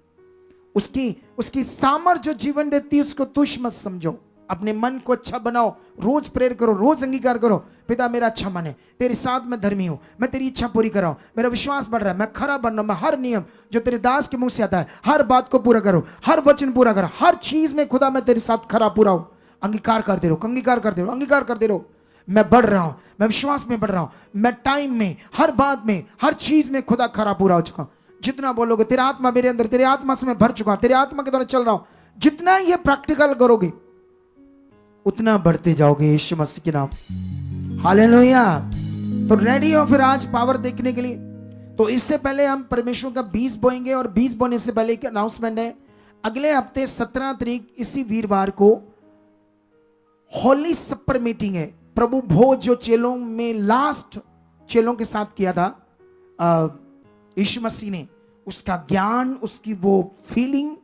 उसकी सामर्थ जो जीवन देती है उसको तुच्छ मत समझो। अपने मन को अच्छा बनाओ, रोज प्रेयर करो, रोज अंगीकार करो, पिता मेरा अच्छा मन है, तेरे साथ मैं धर्मी हूं, मैं तेरी इच्छा पूरी कर रहा हूं, मेरा विश्वास बढ़ रहा है, मैं खरा बन रहा हूं, मैं हर नियम जो तेरे दास के मुंह से आता है हर बात को पूरा करो, हर वचन पूरा करो, हर चीज में खुदा मैं तेरे साथ खरा पूरा हूं। अंगीकार करते रहो, अंगीकार करते रहो, अंगीकार करते रहो। मैं बढ़ रहा हूं, मैं विश्वास में बढ़ रहा हूं, मैं टाइम में, हर बात में, हर चीज में खुदा खरा पूरा हो चुका हूं। जितना बोलोगे तेरा आत्मा मेरे अंदर, तेरे आत्मा से मैं भर चुका हूं, तेरे आत्मा के द्वारा चल रहा हूं, जितना ये प्रैक्टिकल करोगे उतना बढ़ते जाओगे यीशु मसीह के नाम। हालेलुया। तो रेडी हो फिर आज पावर देखने के लिए? तो इससे पहले हम परमेश्वर का बीज बोएंगे, और बीज बोने से पहले एक अनाउंसमेंट है। अगले हफ्ते 17 तारीख इसी वीरवार को होली सपर मीटिंग है। प्रभु भोज जो चेलों में लास्ट चेलों के साथ किया था यीशु मसीह ने, उसका ज्ञान, उसकी वो फीलिंग,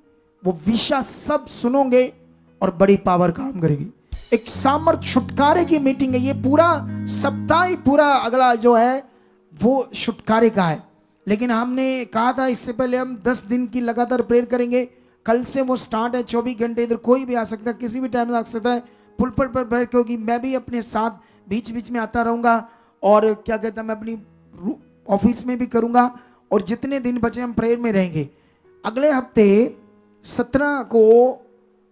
वो विषय सब सुनोगे और बड़ी पावर काम करेगी। एक सामर्थ छुटकारे की मीटिंग है। ये पूरा सप्ताह ही पूरा अगला जो है वो छुटकारे का है। लेकिन हमने कहा था इससे पहले हम 10 दिन की लगातार प्रेयर करेंगे। कल से वो स्टार्ट है, 24 घंटे इधर कोई भी आ सकता है, किसी भी टाइम आ सकता है पुलपट पर बैठ, क्योंकि मैं भी अपने साथ बीच बीच में आता रहूंगा, और क्या कहता है मैं अपनी ऑफिस में भी करूंगा, और जितने दिन बचे हम प्रेयर में रहेंगे। अगले हफ्ते 17 को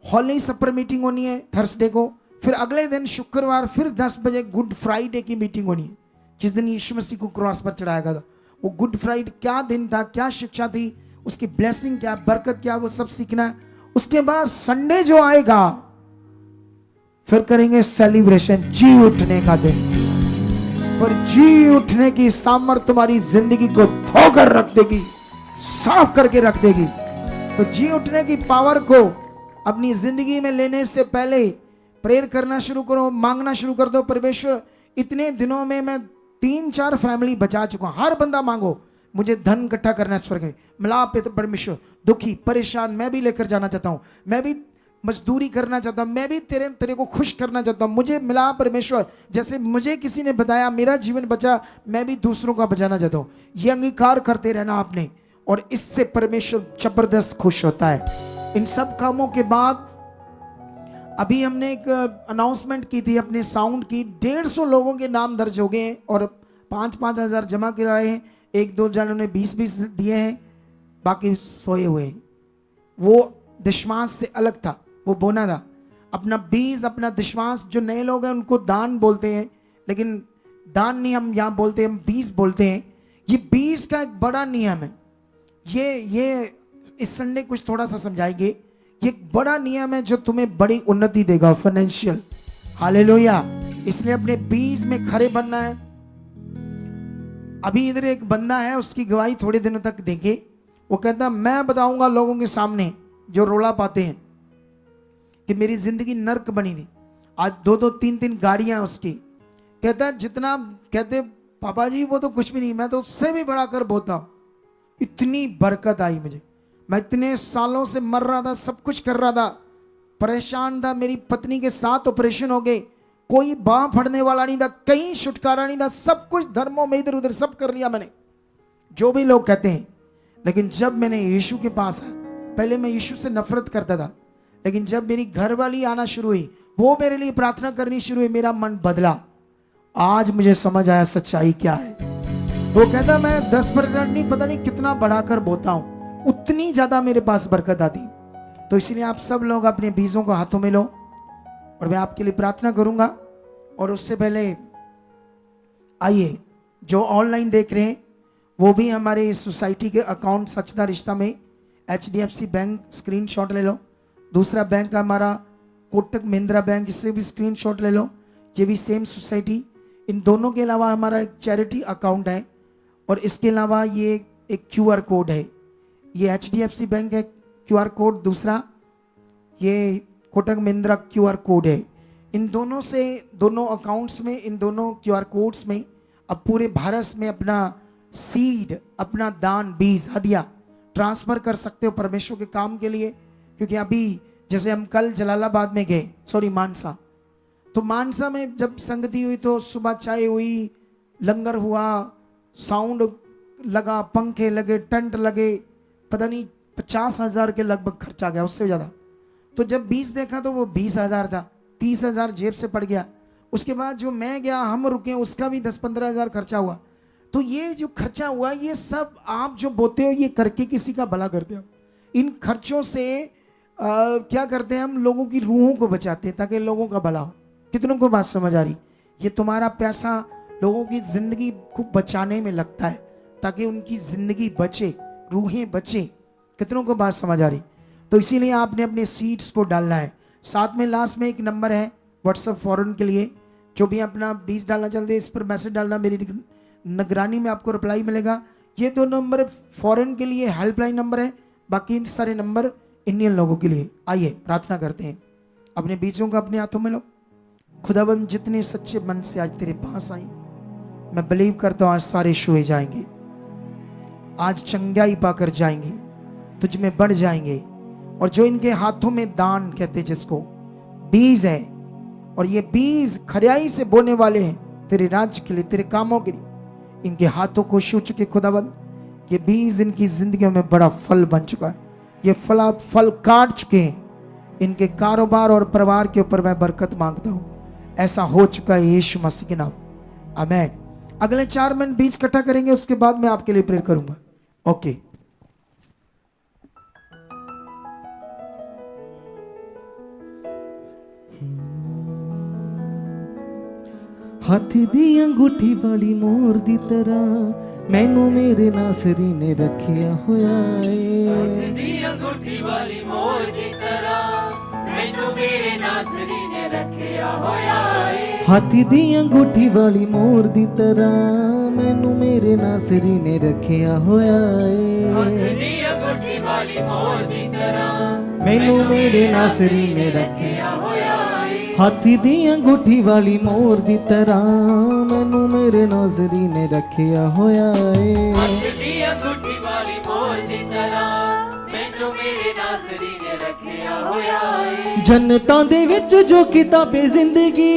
हॉली सपर मीटिंग होनी है थर्सडे को, फिर अगले दिन शुक्रवार फिर 10 बजे गुड फ्राइडे की मीटिंग होनी है, जिस दिन यीशु मसीह को क्रॉस पर चढ़ाया गया था। वो गुड फ्राइडे क्या दिन था, क्या शिक्षा थी, उसकी ब्लेसिंग क्या, बरकत क्या, वो सब सीखना है। उसके बाद संडे जो आएगा फिर करेंगे सेलिब्रेशन, जी उठने का दिन। पर जी उठने की सामर्थ तुम्हारी जिंदगी को धोकर रख देगी, साफ करके रख देगी। तो जी उठने की पावर को अपनी जिंदगी में लेने से पहले प्रेयर करना शुरू करो, मांगना शुरू कर दो। परमेश्वर, इतने दिनों में मैं 3-4 फैमिली बचा चुका हूं। हर बंदा मांगो, मुझे धन इकट्ठा करना है स्वर्ग में, मिलाप परमेश्वर, दुखी परेशान मैं भी लेकर जाना चाहता हूं, मैं भी मजदूरी करना चाहता हूं, मैं भी तेरे को खुश करना चाहता हूं, मुझे मिला परमेश्वर, जैसे मुझे किसी ने बताया मेरा जीवन बचा, मैं भी दूसरों का बचाना चाहता हूं। ये अंगीकार करते रहना आपने, और इससे परमेश्वर जबरदस्त खुश होता है। इन सब कामों के बाद अभी हमने एक अनाउंसमेंट की थी अपने साउंड की। 150 लोगों के नाम दर्ज हो गए हैं और 5-5 हज़ार जमा कराए हैं। 1-2 जनों ने 20-20 दिए हैं, बाकी सोए हुए हैं। वो विश्वास से अलग था, वो बोना था अपना बीज, अपना विश्वास। जो नए लोग हैं उनको दान बोलते हैं, लेकिन दान नहीं हम यहाँ बोलते, हम बीज बोलते हैं। ये बीज का एक बड़ा नियम है। ये इस संडे कुछ थोड़ा सा समझाएंगे। ये एक बड़ा नियम है जो तुम्हें बड़ी उन्नति देगा, फाइनेंशियल। हालेलुया। इसलिए अपने बीज में खड़े बनना है। अभी इधर एक बंदा है, उसकी गवाही थोड़े दिनों तक देंगे। वो कहता मैं बताऊंगा लोगों के सामने जो रोला पाते हैं कि मेरी जिंदगी नर्क बनी नहीं। आज 2-2, 3-3 गाड़ियां उसकी। कहता है जितना कहते पापा जी वो तो कुछ भी नहीं, मैं तो उससे भी बड़ा कर बोता हूं। इतनी बरकत आई मुझे। मैं इतने सालों से मर रहा था, सब कुछ कर रहा था, परेशान था। मेरी पत्नी के 7 ऑपरेशन हो गए, कोई बाह फड़ने वाला नहीं था, कहीं छुटकारा नहीं था, सब कुछ धर्मों में इधर उधर सब कर लिया मैंने, जो भी लोग कहते हैं। लेकिन जब मैंने यीशु के पास आया, पहले मैं यीशु से नफरत करता था, लेकिन जब मेरी घरवाली आना शुरू हुई, वो मेरे लिए प्रार्थना करनी शुरू हुई, मेरा मन बदला। आज मुझे समझ आया सच्चाई क्या है। वो कहता मैं 10% नहीं, पता नहीं कितना बढ़ाकर बोता हूं, उतनी ज्यादा मेरे पास बरकत आती। तो इसलिए आप सब लोग अपने बीजों को हाथों में लो, और मैं आपके लिए प्रार्थना करूंगा। और उससे पहले आइए, जो ऑनलाइन देख रहे हैं वो भी हमारे इस सोसाइटी के अकाउंट सचदा रिश्ता में HDFC बैंक स्क्रीनशॉट ले लो। दूसरा बैंक हमारा कोटक महिंद्रा बैंक, इससे भी स्क्रीनशॉट ले लो। ये भी सेम सोसाइटी। इन दोनों के अलावा हमारा एक चैरिटी अकाउंट है, और इसके अलावा ये एक QR कोड है। ये HDFC बैंक है QR कोड, दूसरा ये कोटक महिंद्रा QR कोड है। इन दोनों से, दोनों अकाउंट्स में, इन दोनों QR कोड्स में अब पूरे भारत में अपना सीड, अपना दान, बीज, हदिया ट्रांसफर कर सकते हो परमेश्वर के काम के लिए। क्योंकि अभी जैसे हम कल जलालाबाद में गए, मानसा, तो मानसा में जब संगति हुई तो सुबह चाय हुई, लंगर हुआ, साउंड लगा, पंखे लगे, टेंट लगे, पता नहीं 50,000 के लगभग खर्चा गया, उससे ज़्यादा। तो जब 20 देखा तो वो 20,000 था। 30,000 जेब से पड़ गया। उसके बाद जो मैं गया, हम रुके, उसका भी 10-15 हज़ार खर्चा हुआ। तो ये जो खर्चा हुआ, ये सब आप जो बोते हो, ये करके किसी का भला करते हो। इन खर्चों से क्या करते हैं हम, लोगों की रूहों को बचाते हैं ताकि लोगों का भला हो। कितनों को बात समझ आ रही? ये तुम्हारा पैसा लोगों की जिंदगी को बचाने में लगता है ताकि उनकी जिंदगी बचे, रूहें बचे। कितनों को बात समझ आ रही? तो इसीलिए आपने अपने सीड्स को डालना है। साथ में लास्ट में एक नंबर है व्हाट्सएप फॉरन के लिए, जो भी अपना 20 डालना चाहते हैं इस पर मैसेज डालना, मेरी निगरानी में आपको रिप्लाई मिलेगा। ये 2 नंबर फॉरेन के लिए हेल्पलाइन नंबर है, बाकी सारे नंबर इंडियन लोगों के लिए। आइए प्रार्थना करते हैं। अपने बीजों को अपने हाथों में लो। खुदाबंद जितने सच्चे मन से आज तेरे पास आई, मैं बिलीव करता हूँ आज सारे छुए जाएंगे, आज चंगाई पाकर जाएंगे, तुझ में बढ़ जाएंगे। और जो इनके हाथों में दान कहते जिसको बीज है, और ये बीज खरियाई से बोने वाले हैं तेरे राज्य के लिए, तेरे कामों के लिए, इनके हाथों को छू चुके खुदाबंद, ये बीज इनकी जिंदगियों में बड़ा फल बन चुका है। ये फल काट चुके हैं। इनके कारोबार और परिवार के ऊपर मैं बरकत मांगता हूं। ऐसा हो चुका है यीशु मसीह के नाम, आमीन। अगले 4 मिनट बीज इकट्ठा करेंगे, उसके बाद मैं आपके लिए प्रेयर करूंगा। ओके। हाथी दी अंगूठी वाली मोर दी तरह मैनू मेरे नासरी ने रखिया होया है। हाथी दी अंगूठी वाली मोर दी तरह मैनू मेरे नासरी ने रखिया होया है। हाथी दी अंगूठी वाली मोर दी तरह मैनू मेरे नासरी ने रखिया होया है। हाथी दी अंगूठी वाली मोर दी तरह मैनू मेरे नासरी ने रखिया होया है। हाथी दी अंगूठी वाली मोर दी तरह मैनू मेरे नासरी ने रखिया होया है। हाथी दी अंगूठी वाली मोर दी तरह मैनू मेरे नासरी ने रखिया होया है। जन्नतां दे विच जो किताबे जिंदगी,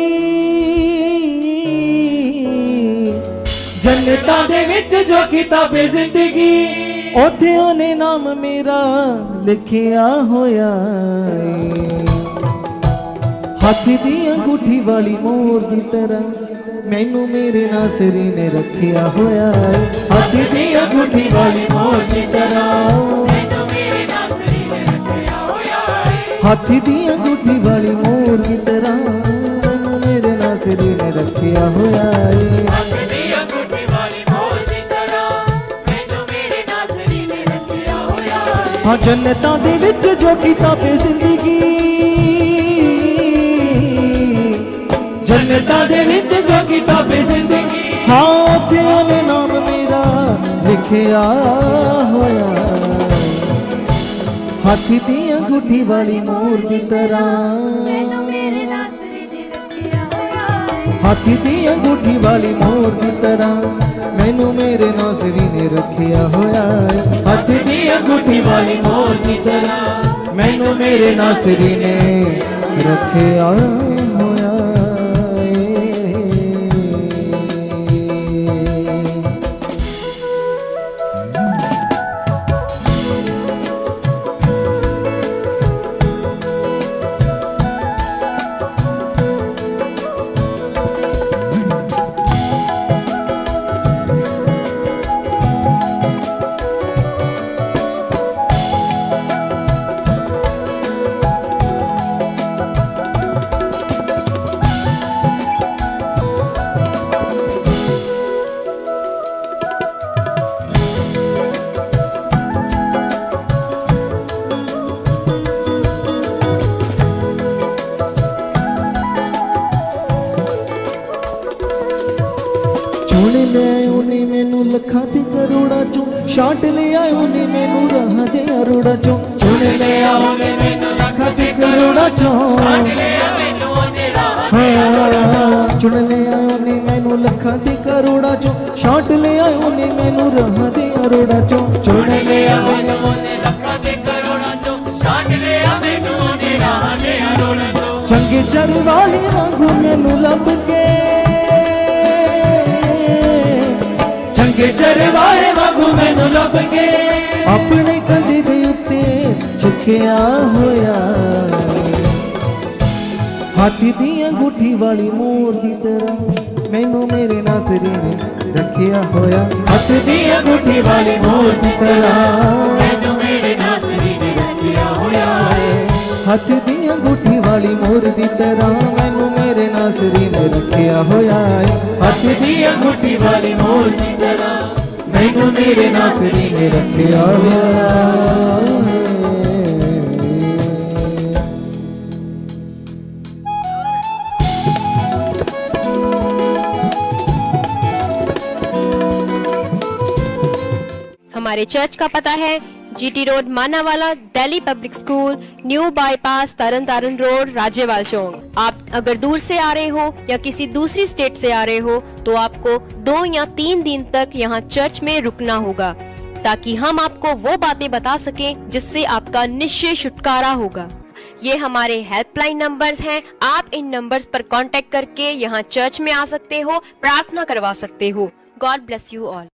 जन्नतां दे विच जो किताबे जिंदगी, ओथे ओने नाम मेरा लिखिया होया है। हाथी दी अंगूठी वाली मोर दी तरह मैनू मेरे नासरी ने रखिया होया है। हाथी दी अंगूठी वाली मोर दी तरह मैनू मेरे नासरी ने रखिया होया है। हाथी दी अंगूठी वाली मोर की तरह मैनू मेरे नासरी ने रखिया होया है। हाथी दी अंगूठी वाली मोर दी तरह मैनू मेरे नासरी ने रखिया होया है। हाँ जन्नतां दे विच जो किताबे जिंदगी, जन्नतां दे विच जो किताबे जिंदगी, हाँ ओथे ओने नाम मेरा लिखिया होया। हाथी दी अंगूठी वाली मोर की तरह, हाथी दी अंगूठी वाली मोर की तरह मैनू मेरे नासरी ने रखिया होया है। हाथी दी अंगूठी वाली मोर की तरह मैनू मेरे नासरी ने रखिया होया। चुन ले उन्हें मैनू लखा ते करोड़ा चो, छाट लिया उन्हें मैनू राह दे अरोड़ा चो। चुन ले उन्हें मैनू लखा ते करोड़ा चो, छाट लिया मैनू ओने राह दे अरोड़ा चो। चुन लिया उन्हें मैनू लखा ते करोड़ा चो, छाट लिया उन्हें मैनू राह दे अरोड़ा चो। चुन लिया मैनू ओने लखा ते करोड़ा चो, छाट लिया मैनू ओने राह दे अरोड़ा चो। चंगे चरवाहे वांगू मैनू लब के, चंगे चरवाहे वांगू मैनू लब के, अपने कंधे दे उत्ते चुकिया होया। हाथी दी अंगूठी वाली मोर दी तरह मैनू मेरे नासरी ने रखिया होया। हाथ दी अंगूठी वाली मोर दी तरह मैनू मेरे नासरी ने रखिया होया है। हाथ दी अंगूठी वाली मोर दी तरह मैनू मेरे नासरी ने रखिया होया है। हाथ दी अंगूठी वाली मोर दी तरह मैनू मेरे नासरी ने रखिया होया। हमारे चर्च का पता है GT road Manawala, Delhi public school, new bypass, Tarn Taran road, Rajyawal चौक। आप अगर दूर से आ रहे हो या किसी दूसरी स्टेट से आ रहे हो तो आपको 2 या 3 दिन तक यहाँ चर्च में रुकना होगा ताकि हम आपको वो बातें बता सकें जिससे आपका निश्चय छुटकारा होगा। ये हमारे हेल्पलाइन नंबर्स हैं। आप इन नंबर्स पर कांटेक्ट करके यहाँ चर्च में आ सकते हो, प्रार्थना करवा सकते हो। God bless you all.